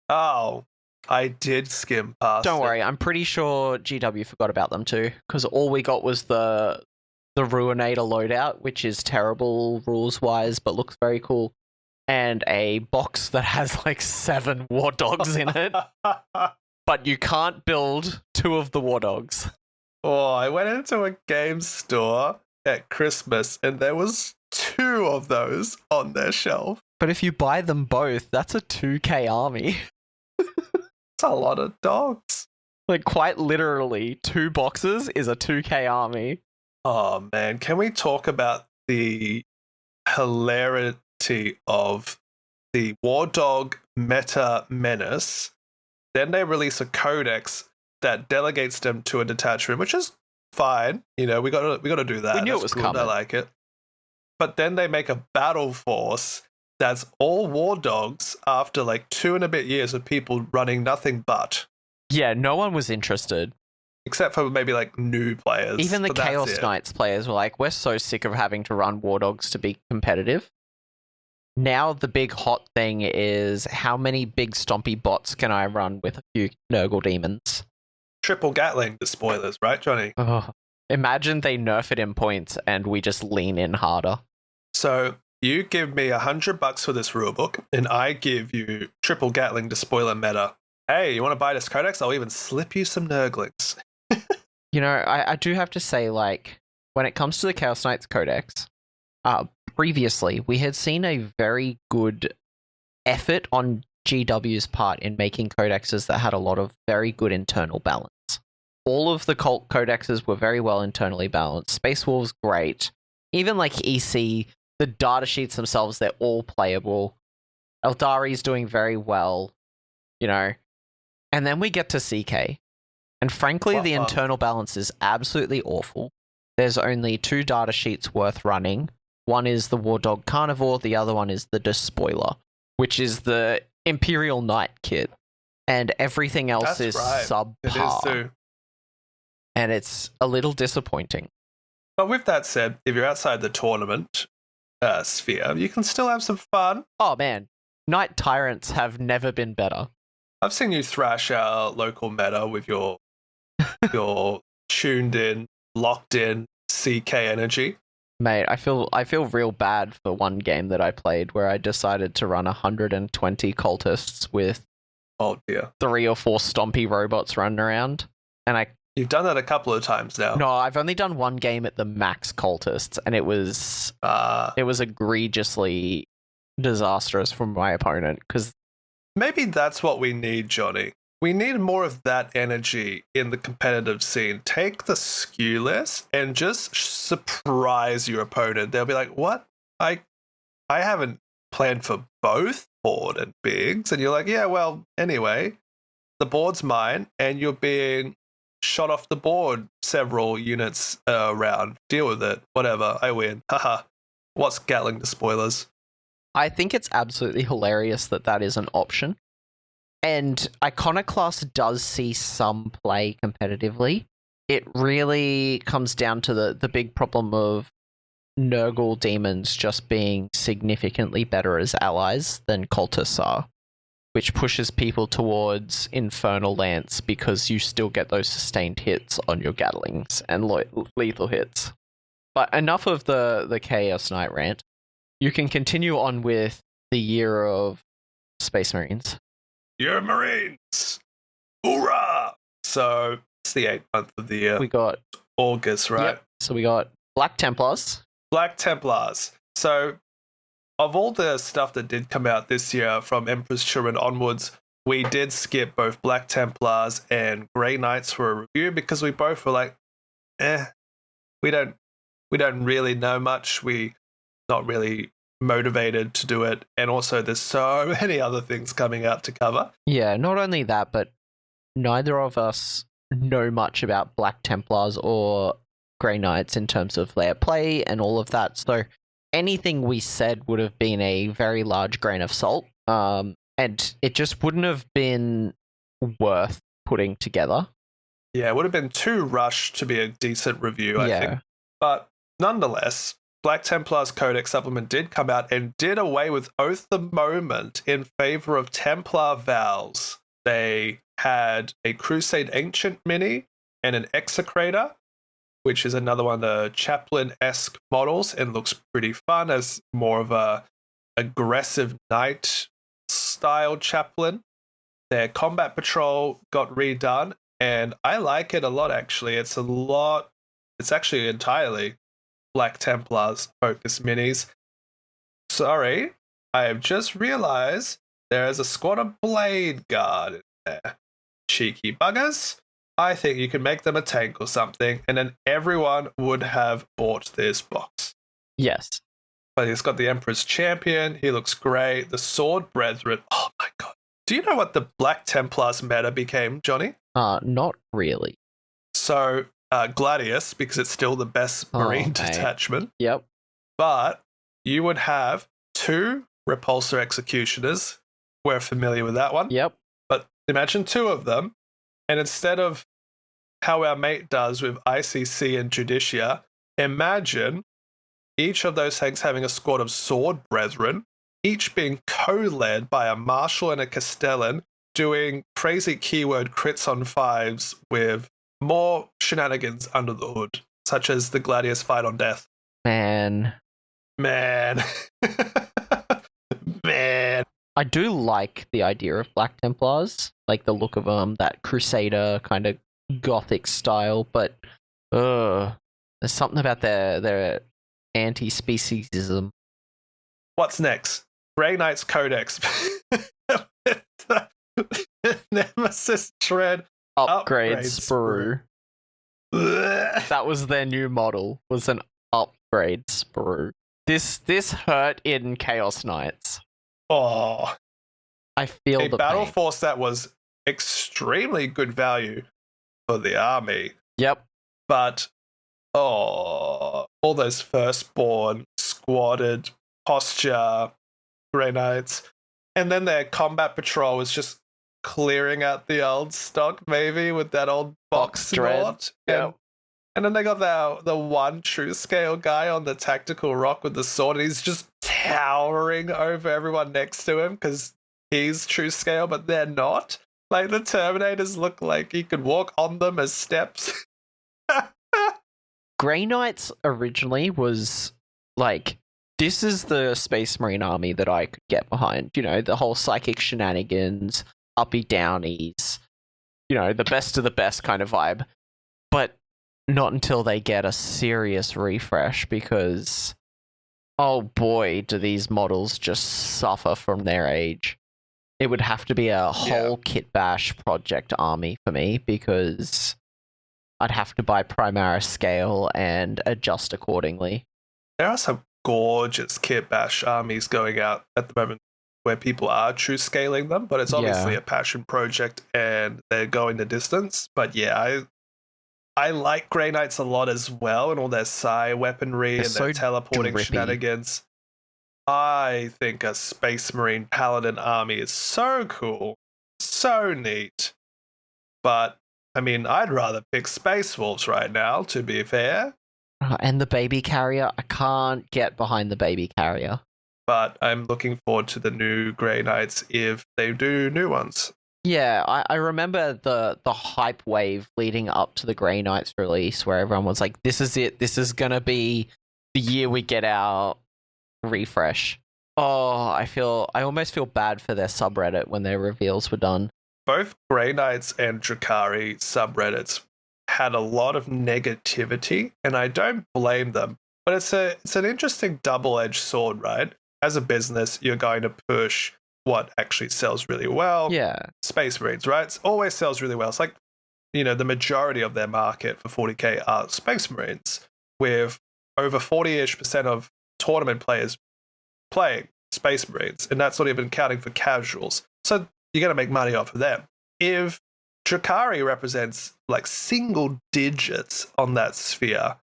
Oh, I did skim past Don't worry, I'm pretty sure GW forgot about them too, because all we got was the Ruinator loadout, which is terrible rules-wise, but looks very cool, and a box that has 7 war dogs in it, but you can't build 2 of the war dogs. Oh, I went into a game store at Christmas, and there was 2 of those on their shelf. But if you buy them both, that's a 2k army. It's a lot of dogs. Quite literally, 2 boxes is a 2k army. Oh, man. Can we talk about the hilarity of the War Dog Meta Menace? Then they release a codex that delegates them to a detachment, which is fine. We gotta do that. We knew That's it was cool. coming. I like it. But then they make a battle force that's all war dogs after 2 and a bit years of people running nothing but. Yeah, no one was interested. Except for maybe new players. Even the but that's Chaos it. Knights players were we're so sick of having to run war dogs to be competitive. Now the big hot thing is how many big stompy bots can I run with a few Nurgle demons? Triple Gatling, the spoilers, right, Johnny? Oh, imagine they nerf it in points and we just lean in harder. So you give me $100 for this rulebook, and I give you Triple Gatling to spoiler meta. Hey, you want to buy this codex? I'll even slip you some Nurglings. I do have to say, when it comes to the Chaos Knights Codex, previously we had seen a very good effort on GW's part in making codexes that had a lot of very good internal balance. All of the cult codexes were very well internally balanced. Space Wolves, great. Even EC, the data sheets themselves, they're all playable. Aeldari's doing very well, And then we get to CK. And frankly, the internal balance is absolutely awful. There's only 2 data sheets worth running. One is the War Dog Carnivore, the other one is the Despoiler, which is the Imperial Knight kit. And everything else is subpar. It is too. And it's a little disappointing. But with that said, if you're outside the tournament sphere, you can still have some fun. Oh man, Knight Tyrants have never been better. I've seen you thrash our local meta with your tuned in, locked in CK energy. Mate, I feel real bad for one game that I played where I decided to run 120 cultists with 3 or 4 stompy robots running around, and You've done that a couple of times now. No, I've only done one game at the max cultists, and it was egregiously disastrous from my opponent. Because maybe that's what we need, Johnny. We need more of that energy in the competitive scene. Take the SKU list and just surprise your opponent. They'll be like, "What? I haven't planned for both Horde and Bigs," and you're like, "Yeah, well, anyway, the board's mine, and you're being shot off the board several units around. Deal with it. Whatever. I win. Haha. What's Gatling to spoilers?" I think it's absolutely hilarious that is an option. And Iconoclast does see some play competitively. It really comes down to the big problem of Nurgle demons just being significantly better as allies than cultists are, which pushes people towards Infernal Lance because you still get those sustained hits on your Gattlings and lethal hits. But enough of the Chaos Knight rant. You can continue on with the year of Space Marines. Year of Marines! Hoorah! So it's the 8th month of the year. We got August, right? Yep. So we got Black Templars. Black Templars. So of all the stuff that did come out this year from Emperor's Children onwards, we did skip both Black Templars and Grey Knights for a review because we both were like, we don't really know much. We not really motivated to do it, and also there's so many other things coming out to cover. Yeah, not only that, but neither of us know much about Black Templars or Grey Knights in terms of their play and all of that. So anything we said would have been a very large grain of salt, and it just wouldn't have been worth putting together. Yeah, it would have been too rushed to be a decent review, I think. But nonetheless, Black Templars Codex Supplement did come out and did away with Oath the Moment in favor of Templar Vows. They had a Crusade Ancient mini and an Execrator, which is another one of the Chaplain-esque models and looks pretty fun as more of a aggressive knight style Chaplain. Their Combat Patrol got redone, and I like it a lot, actually. It's actually entirely Black Templars focus minis. Sorry, I have just realized there is a squad of Blade Guard in there. Cheeky buggers. I think you can make them a tank or something, and then everyone would have bought this box. Yes. But he's got the Emperor's Champion. He looks great. The Sword Brethren. Oh my god. Do you know what the Black Templars meta became, Johnny? Not really. So, Gladius, because it's still the best Marine detachment. Yep. But you would have 2 Repulsor Executioners. We're familiar with that one. Yep. But imagine 2 of them, and instead of how our mate does with ICC and Judicia, imagine each of those things having a squad of Sword Brethren, each being co-led by a Marshal and a Castellan, doing crazy keyword crits on 5s with more shenanigans under the hood, such as the Gladius fight on death. Man. Man. I do like the idea of Black Templars, like the look of them, that Crusader kind of gothic style, but there's something about their anti-speciesism. What's next? Grey Knights Codex. Nemesis Tread Upgrade Sprue. That was their new model, was an upgrade sprue. This hurt in Chaos Knights. Oh. I feel a the battle pain. force that was extremely good value for the army. Yep. But all those firstborn, squatted, posture, Grey Knights, and then their combat patrol was just clearing out the old stock, maybe, with that old box dread. And then they got the one true scale guy on the tactical rock with the sword, and he's just towering over everyone next to him because he's true scale, but they're not. Like, the Terminators look like you could walk on them as steps. Grey Knights originally was like, this is the Space Marine army that I could get behind. You know, the whole psychic shenanigans, uppy downies, you know, the best of the best kind of vibe. But not until they get a serious refresh, because, oh boy, do these models just suffer from their age. It would have to be a whole kit bash project army for me, because I'd have to buy Primaris scale and adjust accordingly. There are some gorgeous kit bash armies going out at the moment where people are true scaling them, but it's obviously a passion project and they're going the distance. But yeah, I like Grey Knights a lot as well, and all their psi weaponry and their teleporting shenanigans. I think a Space Marine Paladin army is so cool. so neat. But, I mean, I'd rather pick Space Wolves right now, to be fair. And the baby carrier, I can't get behind the baby carrier. But I'm looking forward to the new Grey Knights if they do new ones. Yeah, I remember the hype wave leading up to the Grey Knights release where everyone was like, this is it. This is going to be the year we get our refresh. Oh, I almost feel bad for their subreddit when their reveals were done. Both Grey Knights and Drukhari subreddits had a lot of negativity, and I don't blame them. But it's an interesting double-edged sword, right? As a business, you're going to push what actually sells really well. Yeah. Space Marines, right? It always sells really well. It's like, the majority of their market for 40k are Space Marines, with over 40-ish% of tournament players playing Space Marines, and that's not even counting for casuals. So you're going to make money off of them. If Drukhari represents like single digits on that sphere,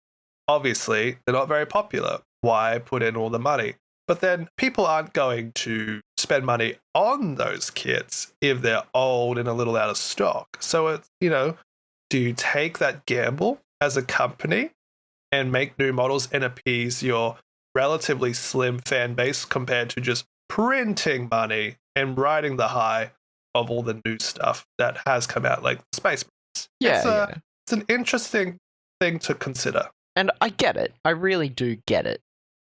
obviously they're not very popular. Why put in all the money? But then people aren't going to spend money on those kits if they're old and a little out of stock. So it's, do you take that gamble as a company and make new models and appease your relatively slim fan base compared to just printing money and riding the high of all the new stuff that has come out, like Space Marines? Yeah, it's an interesting thing to consider. And I get it. I really do get it.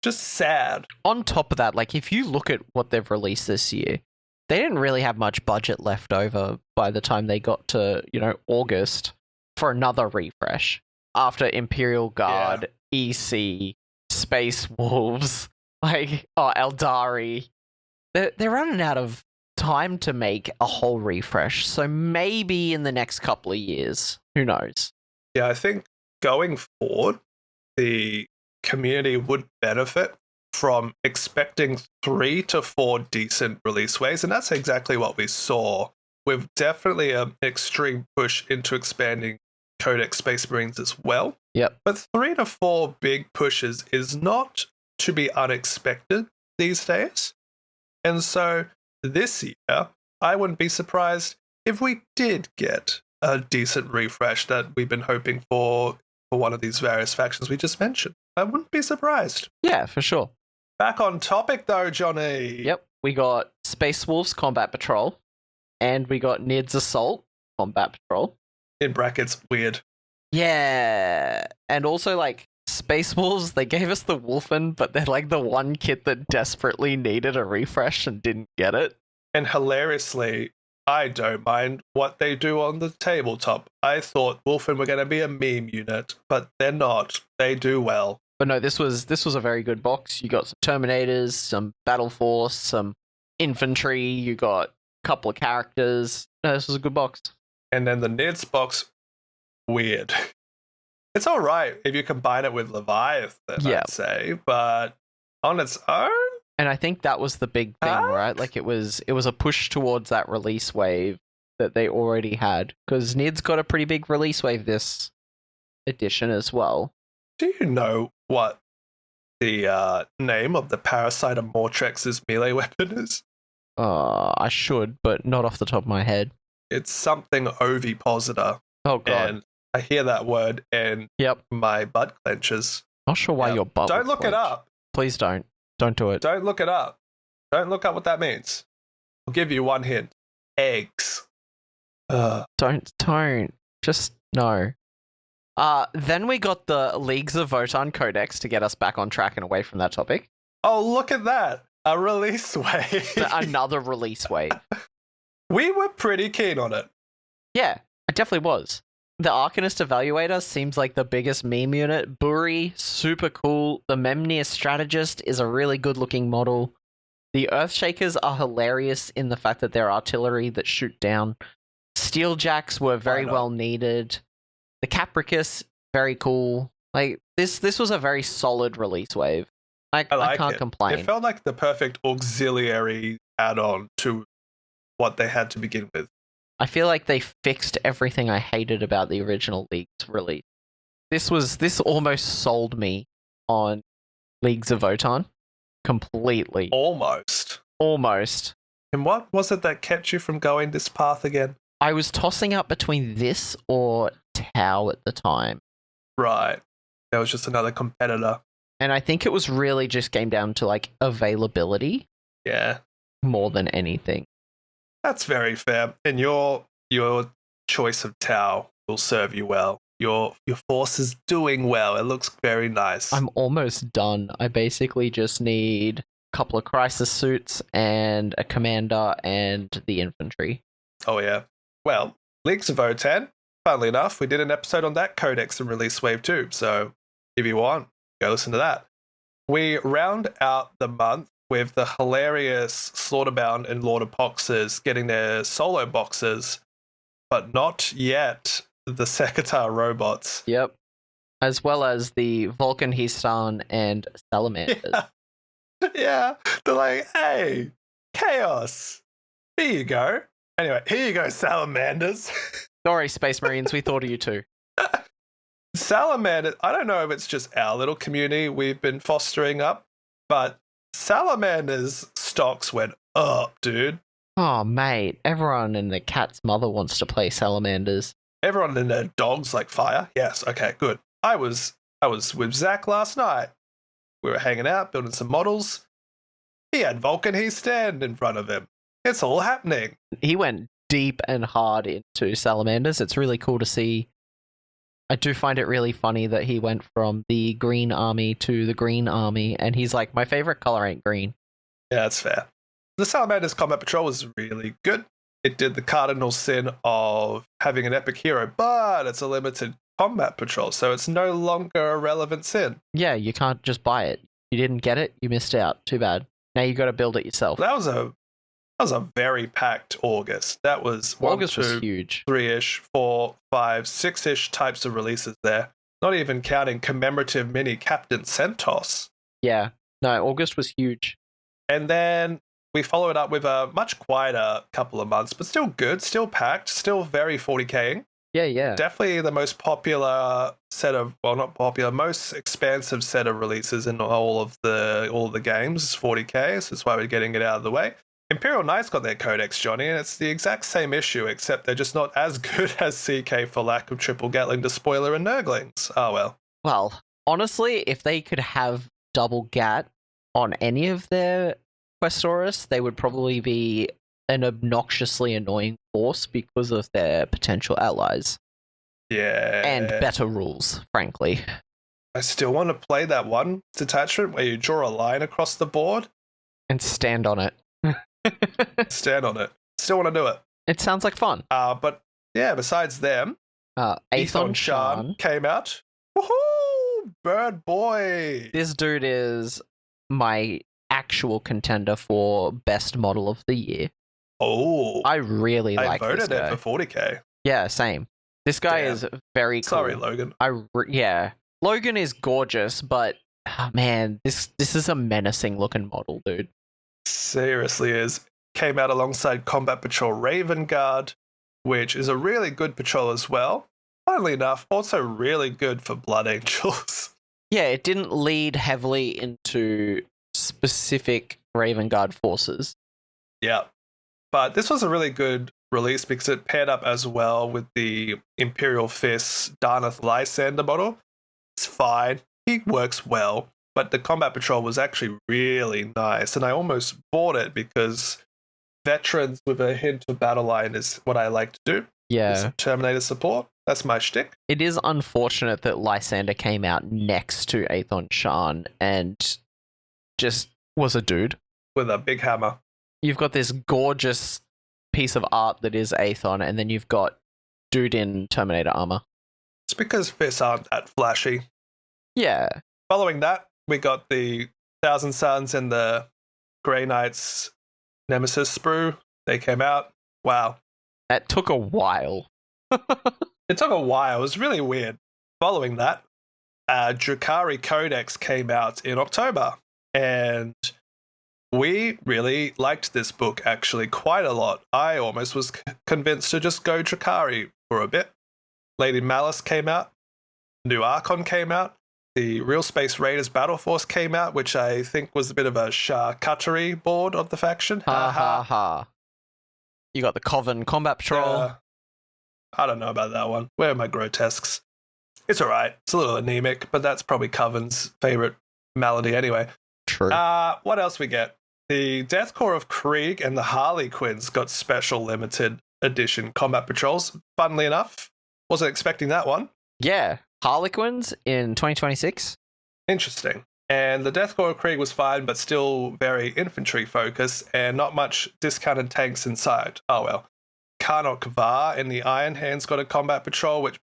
Just sad. On top of that, like, if you look at what they've released this year, they didn't really have much budget left over by the time they got to, August for another refresh. After Imperial Guard, EC, Space Wolves, Aeldari. They're running out of time to make a whole refresh. So maybe in the next couple of years. Who knows? Yeah, I think going forward, the community would benefit from expecting 3 to 4 decent release waves, and that's exactly what we saw with definitely an extreme push into expanding Codex Space Marines as well. Yep. But 3 to 4 big pushes is not to be unexpected these days. And so this year, I wouldn't be surprised if we did get a decent refresh that we've been hoping for one of these various factions we just mentioned. I wouldn't be surprised. Yeah, for sure. Back on topic though, Jonny. Yep. We got Space Wolves Combat Patrol, and we got Nid's Assault Combat Patrol. In brackets, weird. Yeah. And also, Space Wolves, they gave us the Wolfen, but they're the one kit that desperately needed a refresh and didn't get it. And hilariously, I don't mind what they do on the tabletop. I thought Wolfen were going to be a meme unit, but they're not. They do well. But no, this was a very good box. You got some Terminators, some Battle Force, some infantry. You got a couple of characters. No, this was a good box. And then the Nids box, weird. It's all right if you combine it with Leviathan, I'd say, but on its own? And I think that was the big thing, right? It was a push towards that release wave that they already had, because Nid's got a pretty big release wave this edition as well. Do you know what the name of the Parasite of Mortrex's melee weapon is? I should, but not off the top of my head. It's something ovipositor. Oh, God. And I hear that word and my butt clenches. Not sure why your butt Don't look it up. Please don't. Don't do it. Don't look it up. Don't look up what that means. I'll give you one hint. Eggs. Don't. Just no. Then we got the Leagues of Votann Codex to get us back on track and away from that topic. Oh, look at that. A release wave. Another release wave. We were pretty keen on it. Yeah, I definitely was. The Arcanist Evaluator seems like the biggest meme unit. Buri, super cool. The Memnir Strategist is a really good looking model. The Earthshakers are hilarious in the fact that they're artillery that shoot down. Steeljacks were very well needed. The Capricus, very cool. This was a very solid release wave. I can't complain. It felt like the perfect auxiliary add-on to what they had to begin with. I feel like they fixed everything I hated about the original League's release. This almost sold me on Leagues of Votann completely. Almost. And what was it that kept you from going this path again? I was tossing up between this or Tau at the time. Right. There was just another competitor. And I think it was really just came down to like availability. Yeah. More than anything. That's very fair. And your choice of Tau will serve you well. Your force is doing well. It looks very nice. I'm almost done. I basically just need a couple of crisis suits and a commander and the infantry. Oh yeah. Well, Leagues of Votann, funnily enough, we did an episode on that codex in Release Wave 2. So if you want, go listen to that. We round out the month with the hilarious Slaughterbound and Lord of Boxes getting their solo boxes, but not yet the Sekitar robots. Yep. As well as the Vulcan Histan and Salamanders. Yeah. They're like, hey, Chaos. Here you go. Anyway, here you go, Salamanders. Sorry, Space Marines, we thought of you too. Salamanders, I don't know if it's just our little community we've been fostering up, but Salamanders stocks went up, dude. Oh, mate, everyone and their cat's mother wants to play Salamanders. Everyone and their dogs like fire. Yes, okay, good. I was with Zach last night. We were hanging out, building some models. He had Vulcan Histan in front of him. It's all happening. He went deep and hard into Salamanders. It's really cool to see. I do find it really funny that he went from the green army to the green army, and he's like, my favorite color ain't green. Yeah, that's fair. The Salamanders Combat Patrol was really good. It did the cardinal sin of having an epic hero, but it's a limited combat patrol, so it's no longer a relevant sin. Yeah, you can't just buy it. You didn't get it, you missed out. Too bad. Now you got to build it yourself. That was a very packed August. That was August 1, 2, was huge. 3-ish, 4, 5, 6-ish types of releases there. Not even counting commemorative mini Captain Centos. Yeah. No, August was huge. And then we followed up with a much quieter couple of months, but still good, still packed, still very 40King. Yeah. Definitely the most popular set of, well, not popular, most expansive set of releases in all of the games is 40K, so that's why we're getting it out of the way. Imperial Knights got their codex, Johnny, and it's the exact same issue, except they're just not as good as CK for lack of triple Gatling Despoiler and Nurglings. Oh well. Well, honestly, if they could have double Gat on any of their Questoris, they would probably be an obnoxiously annoying force because of their potential allies. Yeah. And better rules, frankly. I still want to play that one detachment where you draw a line across the board. And stand on it. Stand on it. Still want to do it. It sounds like fun. But yeah, besides them, Aethon Shan came out. Woohoo! Bird boy! This dude is my actual contender for best model of the year. Oh. I really like this guy. I voted it for 40K. Yeah, same. This guy Damn. is very cool. Sorry, Logan. Yeah. Logan is gorgeous, but man, this is a menacing looking model, dude. Seriously is. Came out alongside Combat Patrol Raven Guard, which is a really good patrol as well. Funnily enough, also really good for Blood Angels. Yeah, it didn't lead heavily into specific Raven Guard forces. Yeah. But this was a really good release because it paired up as well with the Imperial Fist Darnath Lysander model. It's fine. He works well. But the Combat Patrol was actually really nice, and I almost bought it because veterans with a hint of battle line is what I like to do. Yeah. Terminator support. That's my shtick. It is unfortunate that Lysander came out next to Aethon Shan and just was a dude. With a big hammer. You've got this gorgeous piece of art that is Aethon, and then you've got dude in Terminator armor. It's because fists aren't that flashy. Yeah. Following that, we got the Thousand Suns and the Grey Knights Nemesis sprue. They came out. Wow. That took a while. It took a while. It was really weird. Following that, Drukhari Codex came out in October. And we really liked this book, actually, quite a lot. I almost was convinced to just go Drukhari for a bit. Lady Malice came out. New Archon came out. the Real Space Raiders Battle Force came out, which I think was a bit of a charcuterie board of the faction. Ha ha ha. You got the Coven Combat Patrol. I don't know about that one. Where are my grotesques? It's alright. It's a little anemic, but that's probably Coven's favorite malady anyway. True. What else we get? The Death Corps of Krieg and the Harley Quinns got special limited edition combat patrols. Funnily enough, wasn't expecting that one. Yeah, Harlequins in 2026. Interesting. And the Death Corps of Krieg was fine, but still very infantry focused and not much discounted tanks inside. Oh well. Karnok Var and the Iron Hands got a combat patrol, which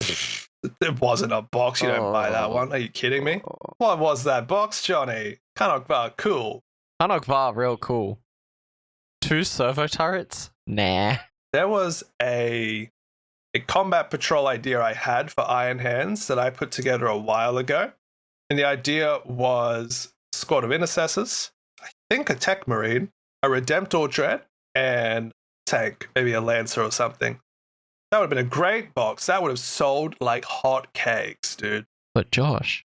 it wasn't a box. You don't buy that one. Are you kidding me? What was that box, Johnny? Karnok Var, cool. Karnok Var, real cool. 2 servo turrets? Nah. There was a combat patrol idea I had for Iron Hands that I put together a while ago. And the idea was a squad of intercessors, I think a tech marine, a Redemptor dread, and tank, maybe a Lancer or something. That would have been a great box. That would have sold like hot cakes, dude. But Josh,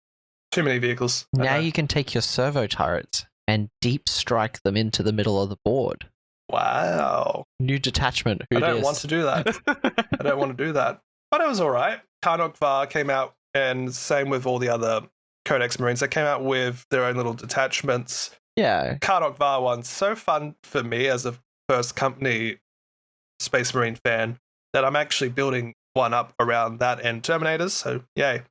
too many vehicles. Now you can take your servo turrets and deep strike them into the middle of the board. Wow. New detachment. I don't want to do that. I don't want to do that. But it was all right. Karnok Var came out, and same with all the other Codex Marines. They came out with their own little detachments. Yeah. Karnok Var one's so fun for me as a first company Space Marine fan that I'm actually building one up around that and Terminators, so yay.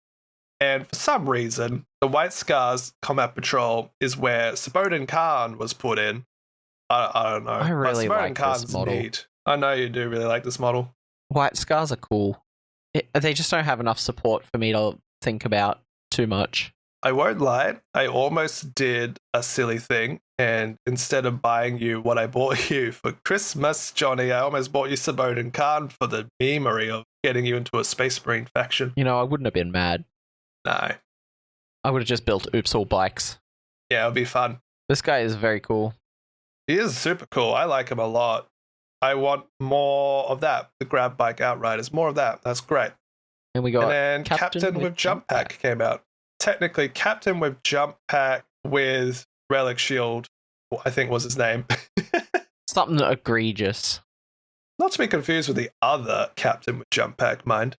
And for some reason, the White Scars Combat Patrol is where Saboden Khan was put in. I don't know. I really like this model. Neat. I know you do really like this model. White Scars are cool. They just don't have enough support for me to think about too much. I won't lie, I almost did a silly thing, and instead of buying you what I bought you for Christmas, Johnny, I almost bought you Saboden Khan for the memery of getting you into a Space Marine faction. You know, I wouldn't have been mad. No. I would have just built Oops All Bikes. Yeah, it'll be fun. This guy is very cool. He is super cool. I like him a lot. I want more of that. The grab bike outriders. More of that. That's great. And we got and then Captain with Jump Pack came out. Technically, Captain with Jump Pack with Relic Shield, I think was his name. Something egregious. Not to be confused with the other Captain with Jump Pack, mind.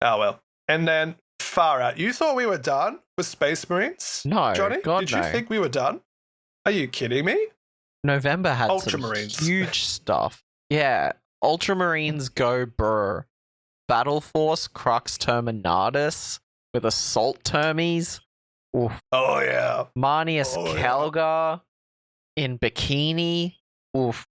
Oh well. And then far out. You thought we were done with Space Marines? No, Johnny? God, Did you think we were done? Are you kidding me? November had Ultramarines. some huge stuff. Yeah, Ultramarines go brr. Battle Force Crux Terminatus with Assault Termies. Oof. Oh yeah. Marnius Calgar in Bikini. Oof.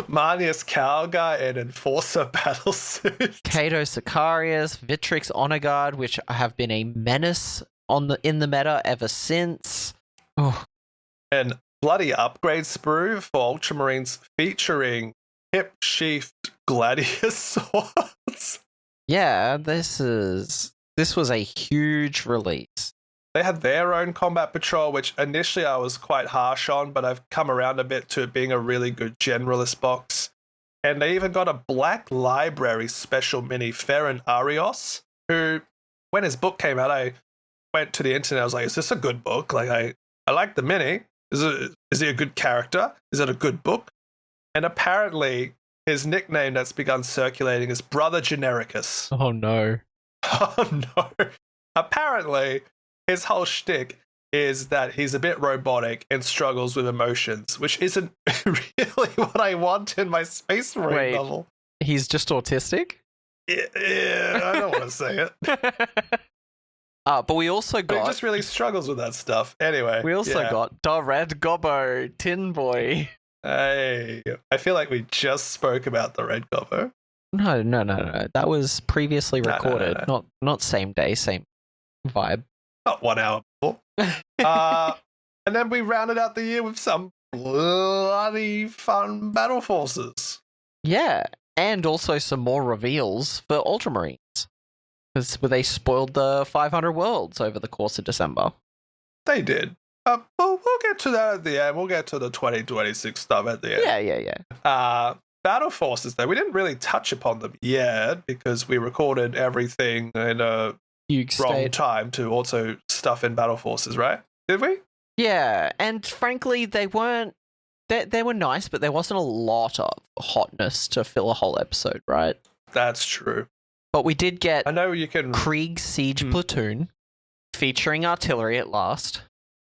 Marnius Calgar in Enforcer Battlesuit. Cato Sicarius, Vitrix Honor Guard, which have been a menace in the meta ever since. Oh. And bloody upgrade sprue for Ultramarines featuring hip-sheathed gladius swords. Yeah, this was a huge release. They had their own combat patrol, which initially I was quite harsh on, but I've come around a bit to it being a really good generalist box. And they even got a Black Library special mini, Ferran Arios, who, when his book came out, I went to the internet. I was like, is this a good book? Like, I like the mini. Is he a good character? Is it a good book? And apparently, his nickname that's begun circulating is Brother Genericus. Oh, no. Oh, no. Apparently, his whole shtick is that he's a bit robotic and struggles with emotions, which isn't really what I want in my Space Marine novel. He's just autistic? Yeah, I don't want to say it. But we also got... He just really struggles with that stuff. Anyway. We also got the Red Gobbo, Tin Boy. Hey, I feel like we just spoke about the Red Gobbo. No. That was previously recorded. No. Not same day, same vibe. Not 1 hour before. And then we rounded out the year with some bloody fun Battle Forces. Yeah, and also some more reveals for Ultramarines. Because they spoiled the 500 worlds over the course of December. They did. We'll get to that at the end. We'll get to the 2026 stuff at the end. Yeah. Battle Forces, though, we didn't really touch upon them yet because we recorded everything in a Fugue wrong State. time to also stuff in Battleforces, right? Did we? Yeah, and frankly, they weren't. They were nice, but there wasn't a lot of hotness to fill a whole episode, right? That's true. But we did get I know you can. Krieg Siege Platoon featuring artillery at last.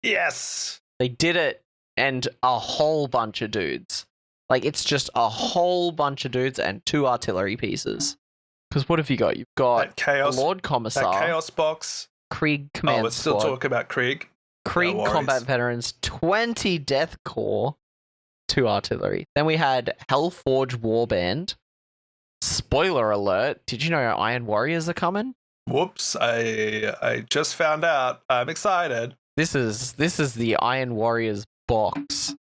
Yes. They did it, and a whole bunch of dudes. Like, it's just a whole bunch of dudes and 2 artillery pieces. Because what have you got? You've got That chaos, Lord Commissar, that chaos box. Krieg Command we're still Squad, talking about Krieg. Krieg No Combat worries. Veterans, 20 Death Corps, 2 artillery. Then we had Hellforge Warband. Spoiler alert, did you know our Iron Warriors are coming? Whoops! I just found out. I'm excited. This is the Iron Warriors box.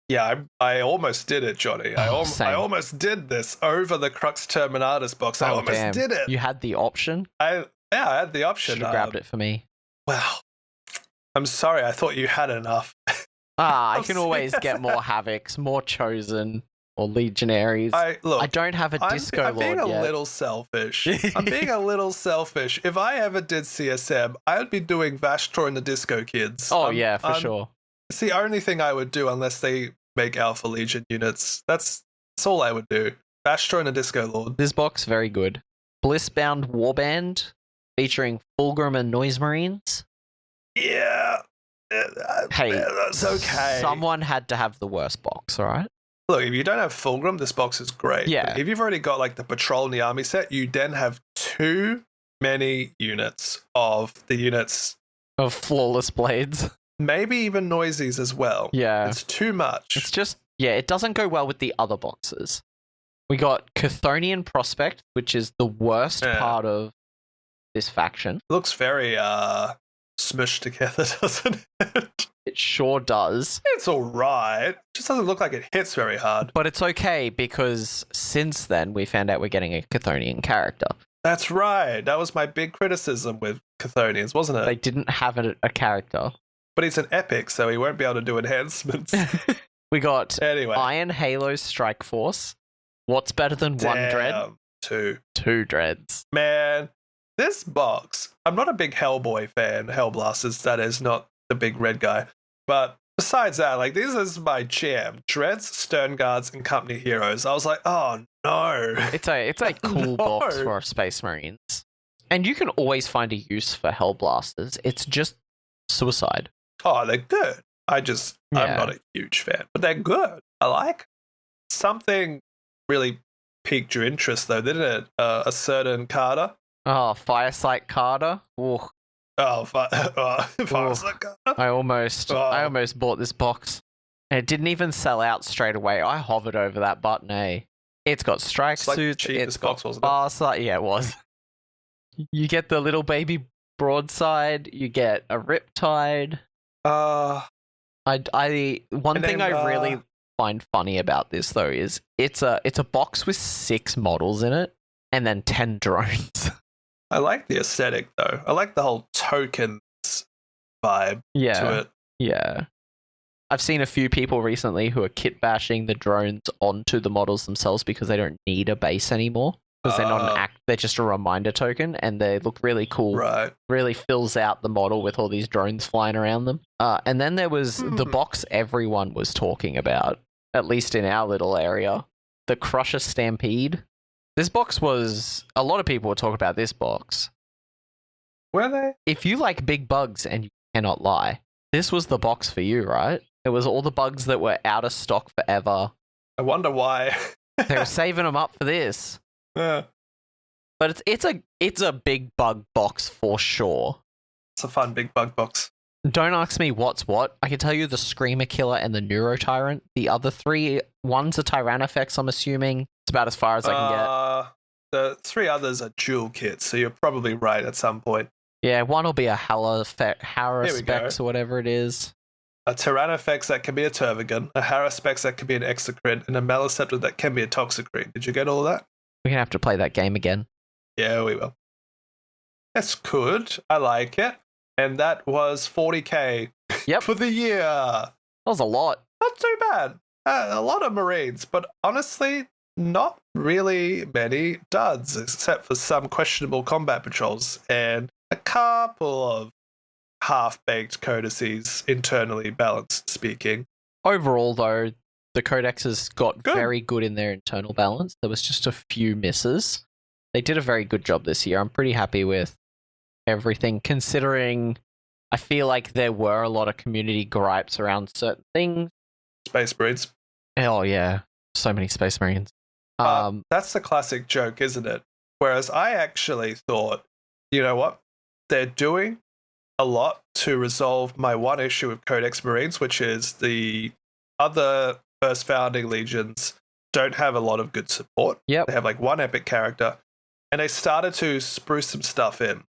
Yeah, I almost did it, Johnny. I Same. almost did this over the Crux Terminatus box. I almost damn. did it. You had the option? I had the option. Should have grabbed it for me. Wow. I'm sorry. I thought you had enough. I can always get more Havocs, more Chosen, or Legionaries. I don't have a Disco I'm being Lord a yet. little selfish. I'm being a little selfish. If I ever did CSM, I would be doing Vashtor and the Disco Kids. Oh, yeah, for sure. It's the only thing I would do unless they make Alpha Legion units. That's all I would do. Vashtor and the Disco Lord. This box, very good. Blissbound Warband, featuring Fulgrim and Noise Marines. Yeah. Hey, that's okay. Someone had to have the worst box, alright? Look, if you don't have Fulgrim, this box is great. Yeah. But if you've already got like the patrol and the army set, you then have too many units of the units. Of Flawless Blades. Maybe even Noisies as well. Yeah. It's too much. It's just, yeah, it doesn't go well with the other boxes. We got Chthonian Prospect, which is the worst part of this faction. Looks very smushed together, doesn't it? It sure does. It's alright. Just doesn't look like it hits very hard. But it's okay because since then we found out we're getting a Chthonian character. That's right. That was my big criticism with Chthonians, wasn't it? They didn't have a character. But he's an epic, so he won't be able to do enhancements. We got Anyway. Iron Halo Strike Force. What's better than one dread? 2. 2 dreads. Man, this box, I'm not a big Hellboy fan, Hellblasters, that is, not the big red guy. But besides that, like, this is my jam. Dreads, Stern Guards, and Company Heroes. I was like, oh no. It's a cool box for Space Marines. And you can always find a use for Hellblasters. It's just suicide. Oh, they're good. I'm not a huge fan, but they're good. I like something really piqued your interest, though, didn't it? A certain Carter. Oh, Firesight Carter. Ooh. Oh, Firesight Carter. I almost bought this box. And it didn't even sell out straight away. I hovered over that button, eh? It's got strike It's like the suits. cheapest It's got box, wasn't it? Farsight. Yeah, it was. You get the little baby broadside. You get a Riptide. One thing I really find funny about this though is it's a box with 6 models in it and then 10 drones. I like the aesthetic though. I like the whole tokens vibe to it. Yeah. I've seen a few people recently who are kit bashing the drones onto the models themselves because they don't need a base anymore. Because they're not an act, they're just a reminder token, and they look really cool. Right. Really fills out the model with all these drones flying around them. And then there was the box everyone was talking about, at least in our little area, the Crusher Stampede. This box was, a lot of people were talking about this box. Were they? If you like big bugs and you cannot lie, this was the box for you, right? It was all the bugs that were out of stock forever. I wonder why. They were saving them up for this. Yeah. But it's a big bug box for sure. It's a fun big bug box. Don't ask me what's what. I can tell you the Screamer Killer and the Neuro Tyrant. The other 3, one's a Tyrannofex, I'm assuming. It's about as far as I can get. The 3 others are dual kits, so you're probably right at some point. Yeah, one will be a Haraspex or whatever it is. A Tyrannofex that can be a Tervigan, a Haraspex that can be an Exocrine, and a Maliceptor that can be a Toxicrine. Did you get all that? We're going to have to play that game again. Yeah, we will. That's good. I like it. And that was 40k for the year. That was a lot. Not too bad. A lot of Marines, but honestly, not really many duds, except for some questionable combat patrols. And a couple of half-baked codices, internally balanced speaking. Overall, though, the codexes got Good. very good in their internal balance. There was just a few misses. They did a very good job this year. I'm pretty happy with everything, considering I feel like there were a lot of community gripes around certain things. Space Marines. Oh, yeah. So many Space Marines. That's the classic joke, isn't it? Whereas I actually thought, you know what? They're doing a lot to resolve my one issue with Codex Marines, which is the other first founding legions don't have a lot of good support. Yep. They have like one epic character, and they started to spruce some stuff in.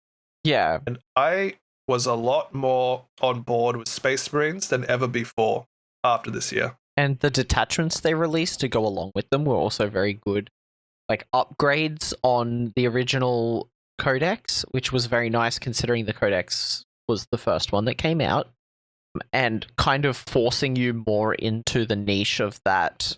Yeah. And I was a lot more on board with Space Marines than ever before after this year. And the detachments they released to go along with them were also very good. Like upgrades on the original Codex, which was very nice considering the Codex was the first one that came out, and kind of forcing you more into the niche of that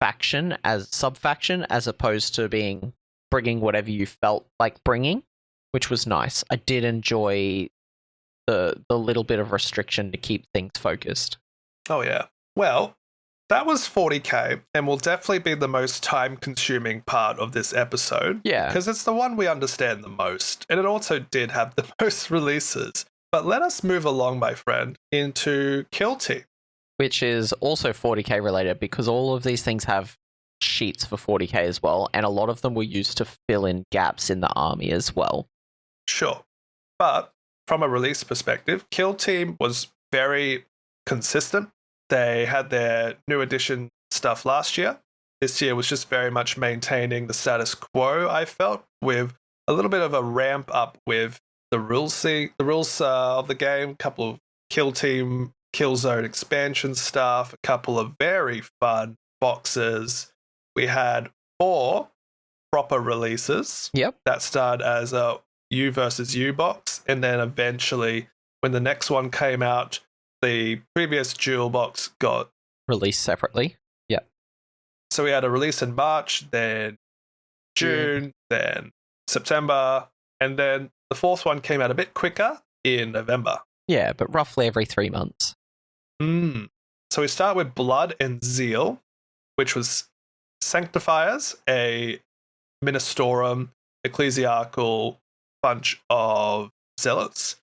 faction as sub-faction, as opposed to bringing whatever you felt like bringing, which was nice. I did enjoy the little bit of restriction to keep things focused. Oh, yeah. Well, that was 40k, and will definitely be the most time-consuming part of this episode. Yeah. Because it's the one we understand the most, and it also did have the most releases. But let us move along, my friend, into Kill Team. Which is also 40k related, because all of these things have sheets for 40k as well, and a lot of them were used to fill in gaps in the army as well. Sure. But from a release perspective, Kill Team was very consistent. They had their new edition stuff last year. This year was just very much maintaining the status quo, I felt, with a little bit of a ramp up with the rules of the game, a couple of Kill Team, Kill Zone expansion stuff, a couple of very fun boxes. We had 4 proper releases. Yep. That started as a U versus U box, and then eventually, when the next one came out, the previous dual box got released separately. Yep. So we had a release in March, then June, then September, and then the 4th one came out a bit quicker in November. Yeah, but roughly every 3 months. So we start with Blood and Zeal, which was Sanctifiers, a Ministorum, ecclesiarchal bunch of zealots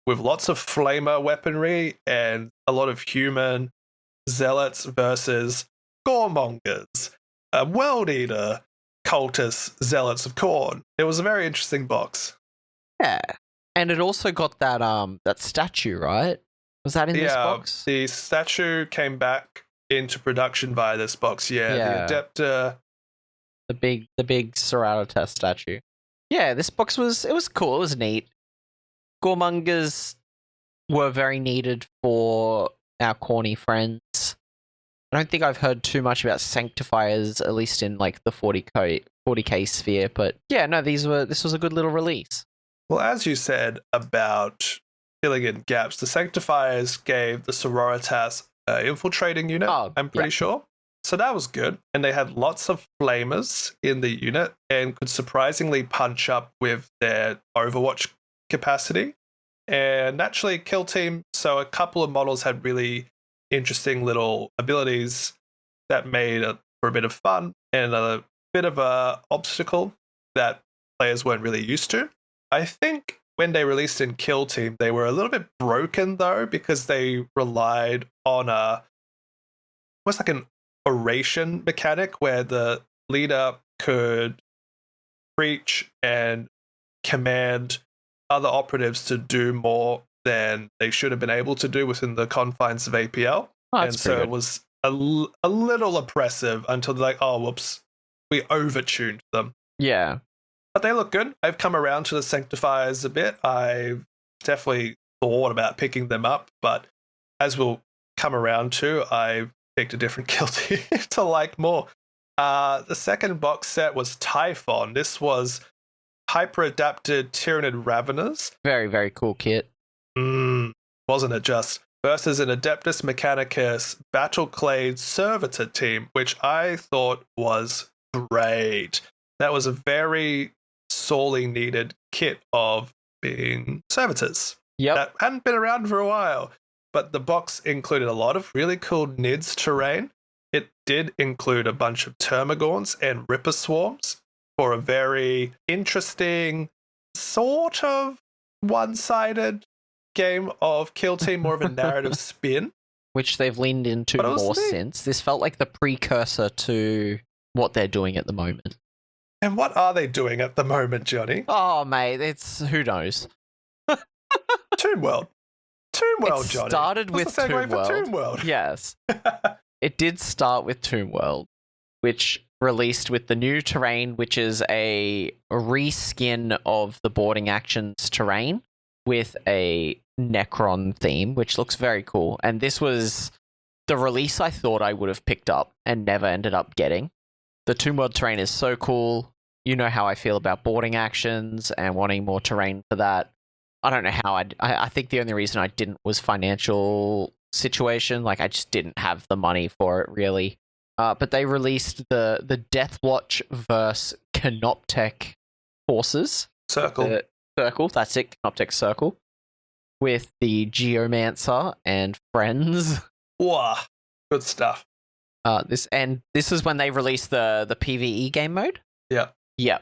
with lots of flamer weaponry and a lot of human zealots versus goremongers, world eater, cultist zealots of Khorne. It was a very interesting box. Yeah, and it also got that statue, right? Was that in this box? The statue came back into production via this box. Yeah. The Adeptor, the big Serrata statue. Yeah, this box was cool. It was neat. Goremongers were very needed for our corny friends. I don't think I've heard too much about Sanctifiers, at least in like the 40k sphere. But yeah, no, this was a good little release. Well, as you said about filling in gaps, the Sanctifiers gave the Sororitas infiltrating unit, I'm pretty sure. So that was good. And they had lots of flamers in the unit and could surprisingly punch up with their Overwatch capacity. And naturally, Kill Team, so a couple of models had really interesting little abilities that made it for a bit of fun and a bit of a obstacle that players weren't really used to. I think when they released in Kill Team, they were a little bit broken though, because they relied on almost like an oration mechanic where the leader could preach and command other operatives to do more than they should have been able to do within the confines of APL. And so it was a little oppressive until they're like, oh, whoops, we overtuned them. Yeah. But they look good. I've come around to the Sanctifiers a bit. I've definitely thought about picking them up, but as we'll come around to, I've picked a different Kill Team to like more. The second box set was Typhon. This was hyper-adapted Tyranid Raveners. Very, very cool kit. Wasn't it just? Versus an Adeptus Mechanicus Battleclade Servitor team, which I thought was great. That was a very sorely needed kit of being servitors. Yep. That hadn't been around for a while. But the box included a lot of really cool NIDS terrain. It did include a bunch of Termagants and Ripper Swarms for a very interesting, sort of one-sided game of Kill Team, more of a narrative spin. Which they've leaned into But it was more neat. since. This felt like the precursor to what they're doing at the moment. And what are they doing at the moment, Johnny? Oh, mate, it's who knows. Toon World. Toon World, It Johnny. started What's with the segue Toon for World. Toon World? Yes. It did start with Toon World, which released with the new terrain, which is a reskin of the boarding actions terrain with a Necron theme, which looks very cool. And this was the release I thought I would have picked up and never ended up getting. The Toon World terrain is so cool. You know how I feel about boarding actions and wanting more terrain for that. I don't know how I think the only reason I didn't was financial situation. Like, I just didn't have the money for it, really. But they released the Deathwatch versus Canoptech Forces. Circle. Circle, that's it, Canoptech Circle. With the Geomancer and friends. Wow. Good stuff. This is when they released the PvE game mode. Yeah. Yeah.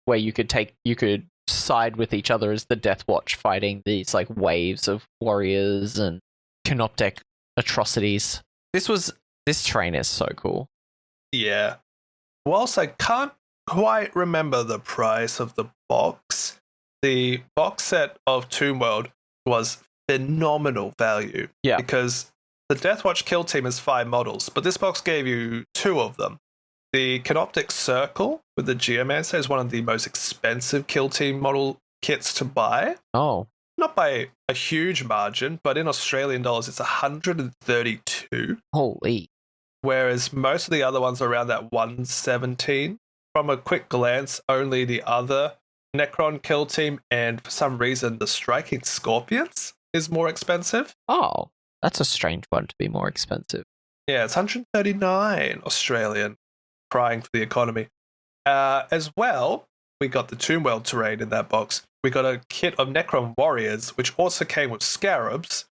Where you could side with each other as the Deathwatch fighting these like waves of warriors and Canoptech atrocities. This train is so cool. Yeah. Whilst I can't quite remember the price of the box, the box set of Toon World was phenomenal value. Yeah. Because the Deathwatch Kill Team is 5 models, but this box gave you 2 of them. The Canoptech Circle with the Geomancer is one of the most expensive Kill Team model kits to buy. Oh. Not by a huge margin, but in Australian dollars, it's 132. Holy. Whereas most of the other ones are around that 117. From a quick glance, only the other Necron Kill Team and for some reason the Striking Scorpions is more expensive. Oh. That's a strange one to be more expensive. Yeah, it's 139 Australian. Crying for the economy. As well, we got the Toon World terrain in that box. We got a kit of Necron Warriors, which also came with Scarabs.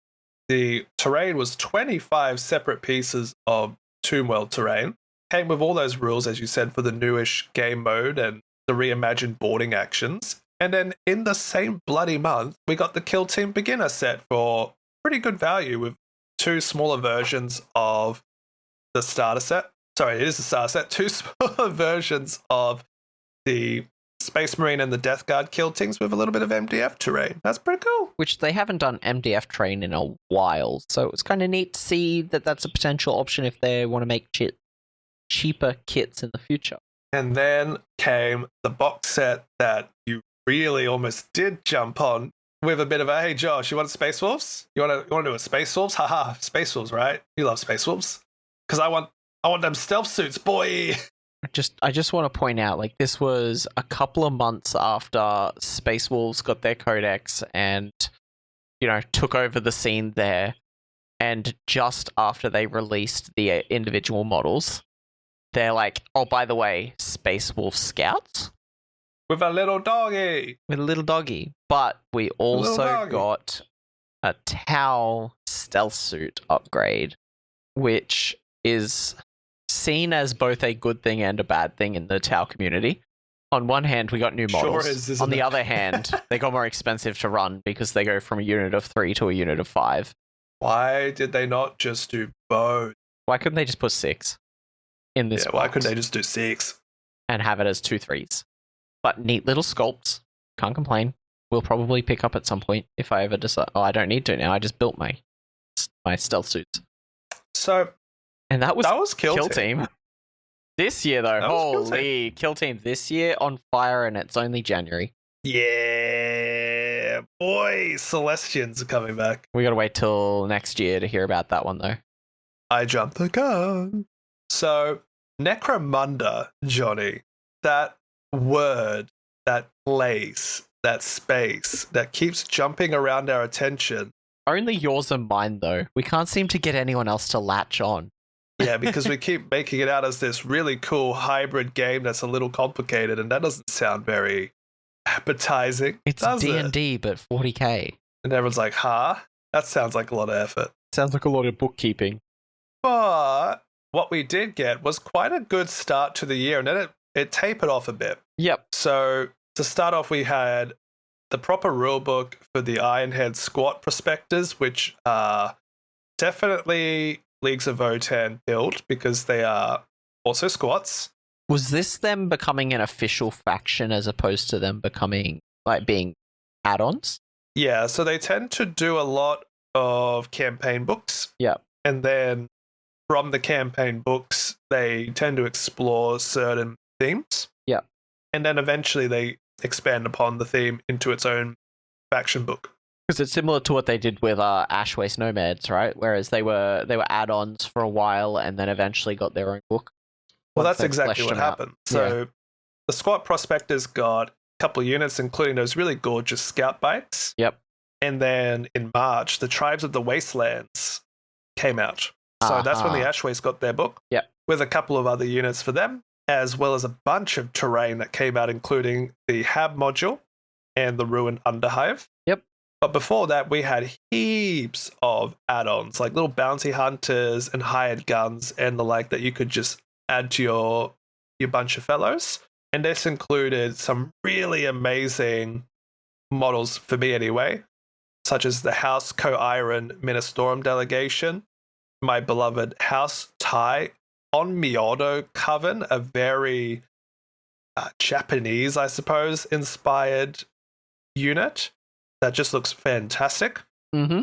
The terrain was 25 separate pieces of Toon World terrain. Came with all those rules, as you said, for the newish game mode and the reimagined boarding actions. And then in the same bloody month, we got the Kill Team Beginner set for pretty good value with 2 smaller versions of the starter set. Sorry, it is a starter set. 2 smaller versions of the Space Marine and the Death Guard Kill Teams with a little bit of MDF terrain. That's pretty cool. Which they haven't done MDF terrain in a while, so it was kind of neat to see that that's a potential option if they want to make cheaper kits in the future. And then came the box set that you really almost did jump on with a bit of a, hey Josh, you want Space Wolves? You want to do a Space Wolves? Haha, Space Wolves, right? You love Space Wolves. Because I want them stealth suits, boy. I just want to point out, like, this was a couple of months after Space Wolves got their codex and, you know, took over the scene there, and just after they released the individual models, they're like, oh, by the way, Space Wolf Scouts? With a little doggy. With a little doggy. But we also got a Tau stealth suit upgrade, which is seen as both a good thing and a bad thing in the Tau community. On one hand, we got new models. Sure is, on the other hand, they got more expensive to run because they go from a unit of 3 to a unit of 5. Why did they not just do both? Why couldn't they just put 6 in this box? Why couldn't they just do 6? And have it as 2 3s? But neat little sculpts. Can't complain. We'll probably pick up at some point if I ever decide. Oh, I don't need to now. I just built my stealth suits. And that was Kill Team. This year, though, holy Kill Team this year on fire, and it's only January. Yeah, boy, Celestians are coming back. We gotta wait till next year to hear about that one, though. I jumped the gun. So, Necromunda, Johnny, that word, that place, that space that keeps jumping around our attention. Only yours and mine, though. We can't seem to get anyone else to latch on. Yeah, because we keep making it out as this really cool hybrid game that's a little complicated, and that doesn't sound very appetizing. It's D&D, but 40k. And everyone's like, huh? That sounds like a lot of effort. Sounds like a lot of bookkeeping. But what we did get was quite a good start to the year, and then it tapered off a bit. Yep. So to start off, we had the proper rulebook for the Ironhead squat prospectors, which are definitely Leagues of Votann build because they are also squats. Was this them becoming an official faction as opposed to them becoming, like, being add-ons? Yeah, so they tend to do a lot of campaign books. Yeah. And then from the campaign books, they tend to explore certain themes. Yeah. And then eventually they expand upon the theme into its own faction book. Because it's similar to what they did with Ashwaste Nomads, right? Whereas they were add-ons for a while and then eventually got their own book. Well, that's exactly what happened. So the squat prospectors got a couple of units, including those really gorgeous scout bikes. Yep. And then in March, the Tribes of the Wastelands came out. So that's when the Ashways got their book. Yep. With a couple of other units for them, as well as a bunch of terrain that came out, including the Hab module and the Ruined Underhive. Yep. But before that, we had heaps of add-ons, like little bounty hunters and hired guns and the like that you could just add to your bunch of fellows. And this included some really amazing models, for me anyway, such as the House Co-Iron Ministorum delegation, my beloved House Tai on Miodo Coven, a very Japanese, I suppose, inspired unit that just looks fantastic. Mm-hmm.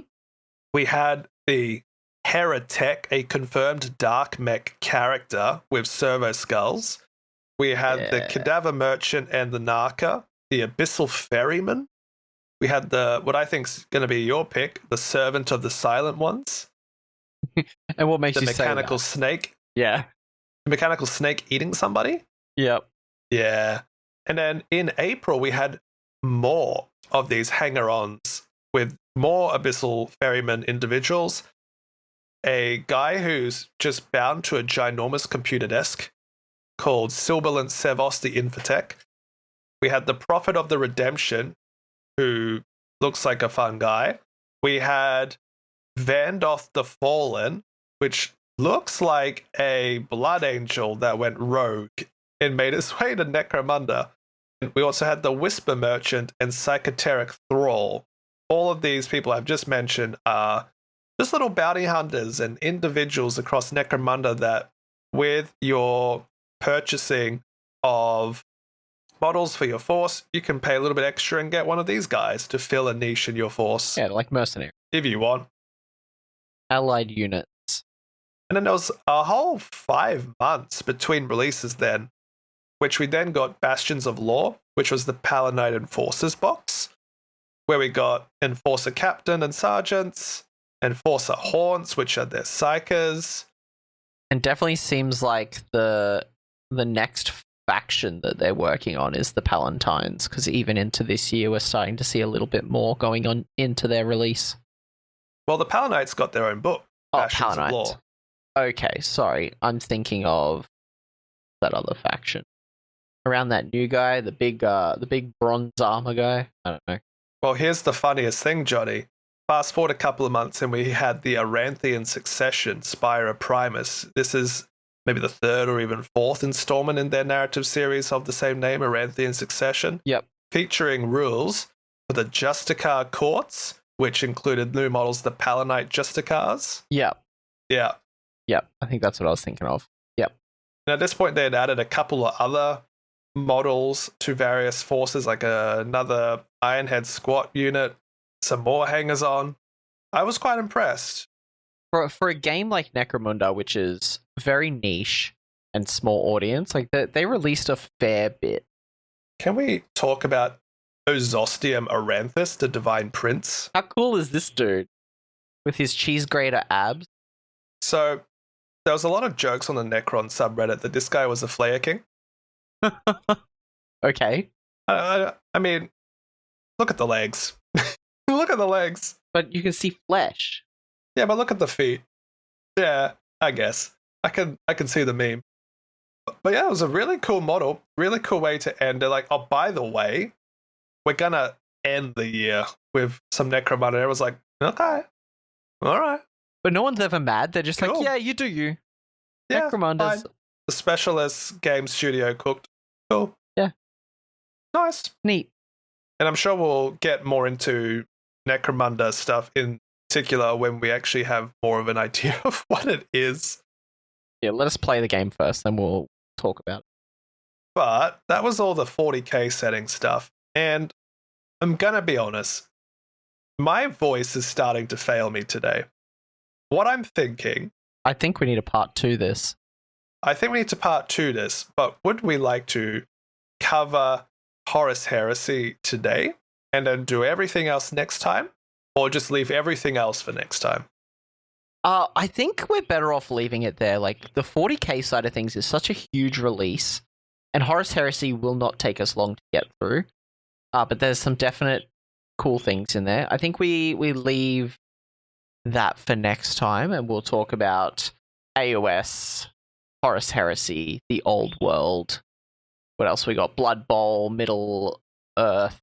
We had the Heretic, a confirmed dark mech character with servo skulls. We had the Cadaver Merchant and the Narca, the Abyssal Ferryman. We had the, what I think is going to be your pick, the Servant of the Silent Ones. And what makes you say that? The mechanical snake. Yeah. The mechanical snake eating somebody. Yep. Yeah. And then in April, we had more of these hanger-ons with more Abyssal Ferryman individuals. A guy who's just bound to a ginormous computer desk called Silberlant Sevos the Infotech. We had the Prophet of the Redemption, who looks like a fun guy. We had Vandoth the Fallen, which looks like a blood angel that went rogue and made its way to Necromunda. And we also had the Whisper Merchant and Psychoteric Thrall. All of these people I've just mentioned are just little bounty hunters and individuals across Necromunda that, with your purchasing of models for your force, you can pay a little bit extra and get one of these guys to fill a niche in your force. Yeah, like mercenary. If you want. Allied units. And then there was a whole 5 months between releases then, which we then got Bastions of Law, which was the Palanite Enforcers box, where we got Enforcer Captain and Sergeants, Enforcer Haunts, which are their Psychers. And definitely seems like the next faction that they're working on is the Palatines, because even into this year we're starting to see a little bit more going on into their release. Well, the Palanites got their own book. Bastions of Law. Okay, sorry. I'm thinking of that other faction. Around that new guy, the big bronze armor guy. I don't know. Well, here's the funniest thing, Johnny. Fast forward a couple of months and we had the Aranthian Succession, Spira Primus. This is maybe the 3rd or even 4th installment in their narrative series of the same name, Aranthian Succession. Yep. Featuring rules for the Justicar Courts, which included new models, the Palanite Justicars. Yep. Yeah. Yep. I think that's what I was thinking of. Yep. And at this point, they had added a couple of other models to various forces, like another Ironhead squat unit, some more hangers on. I was quite impressed. For a game like Necromunda, which is very niche and small audience, like they released a fair bit. Can we talk about Ozostium Aranthus, the Divine Prince? How cool is this dude? With his cheese grater abs? So, there was a lot of jokes on the Necron subreddit that this guy was a Flayer King. Okay. I mean, look at the legs. Look at the legs. But you can see flesh. Yeah, but look at the feet. Yeah, I guess. I can see the meme. But yeah, it was a really cool model. Really cool way to end it. Like, oh, by the way, we're gonna end the year with some Necromunda. Everyone's like, okay, all right. But no one's ever mad. They're just like, Cool. yeah, you do you. Yeah, Necromunda's. fine. The Specialist Game Studio cooked. Cool. Yeah. Nice. Neat. And I'm sure we'll get more into Necromunda stuff in particular when we actually have more of an idea of what it is. Yeah, let us play the game first, then we'll talk about it. But that was all the 40k setting stuff. And I'm going to be honest, my voice is starting to fail me today. What I'm thinking... I think we need a part 2 this. I think we need to part 2 this, but would we like to cover Horus Heresy today and then do everything else next time? Or just leave everything else for next time? I think we're better off leaving it there. Like, the 40k side of things is such a huge release, and Horus Heresy will not take us long to get through. But there's some definite cool things in there. I think we leave that for next time, and we'll talk about AOS, Horus Heresy, the Old World. What else we got? Blood Bowl, Middle Earth,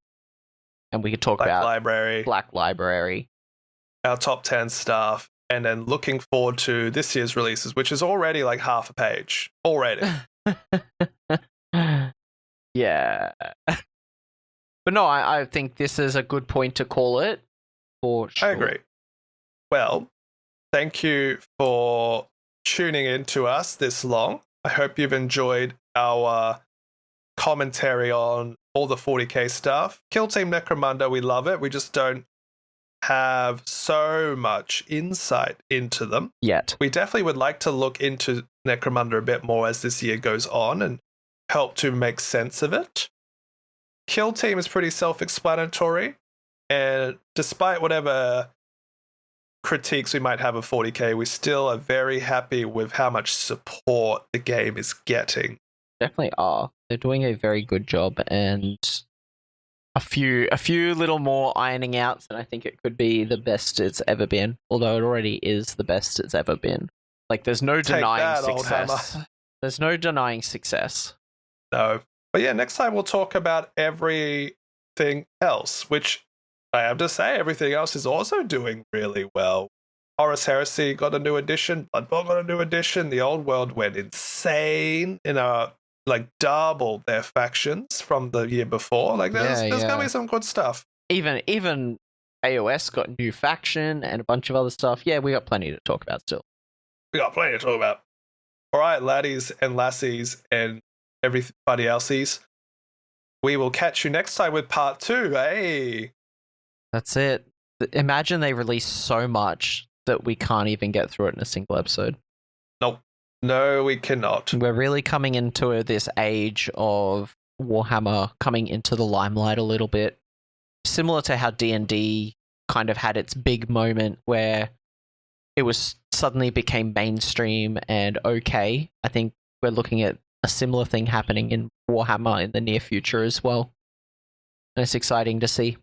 and we could talk about Black Library. Our top 10 stuff, and then looking forward to this year's releases, which is already like half a page. Already. Yeah. But no, I think this is a good point to call it, for sure. I agree. Well, thank you for tuning in to us this long. I hope you've enjoyed our commentary on all the 40k stuff. Kill Team Necromunda, we love it. We just don't have so much insight into them yet. We definitely would like to look into Necromunda a bit more as this year goes on and help to make sense of it. Kill Team is pretty self-explanatory, and despite whatever critiques we might have of 40k, we still are very happy with how much support the game is getting. Definitely are. They're doing a very good job, and a few little more ironing outs, and I think it could be the best it's ever been. Although it already is the best it's ever been. Like, there's no denying success. There's no denying success. No. But yeah, next time we'll talk about everything else, which I have to say, everything else is also doing really well. Horus Heresy got a new edition. Blood Bowl got a new edition. The Old World went insane doubled their factions from the year before. Like, there's gonna be some good stuff. Even AOS got a new faction and a bunch of other stuff. Yeah, we got plenty to talk about still. We got plenty to talk about. All right, laddies and lassies and everybody else's. We will catch you next time with part 2. Hey, that's it. Imagine they release so much that we can't even get through it in a single episode. Nope. No, we cannot. We're really coming into this age of Warhammer coming into the limelight a little bit. Similar to how D&D kind of had its big moment where it was suddenly became mainstream and okay. I think we're looking at a similar thing happening in Warhammer in the near future as well. And it's exciting to see.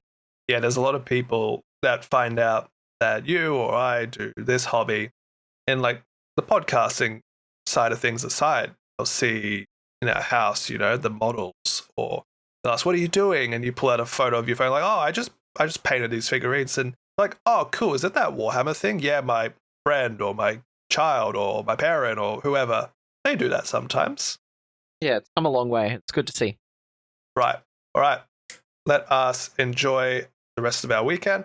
Yeah, there's a lot of people that find out that you or I do this hobby, and like the podcasting side of things aside, they'll see in our house, the models, or they'll ask, what are you doing? And you pull out a photo of your phone, like, oh, I just painted these figurines, and like, oh, cool, is it that Warhammer thing? Yeah, my friend or my child or my parent or whoever, they do that sometimes. Yeah, it's come a long way. It's good to see. Right. All right. Let us enjoy the rest of our weekend.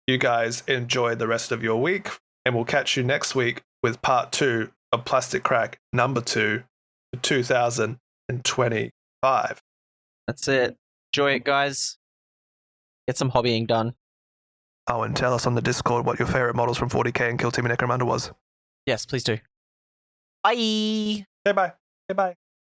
You guys enjoy the rest of your week, and we'll catch you next week with part 2 of Plastic Crack number 2 for 2025. That's it. Enjoy it, guys. Get some hobbying done. Oh, and tell us on the Discord what your favorite models from 40k and Kill Team Necromunda was. Yes, please do. Bye. Say bye. Say bye.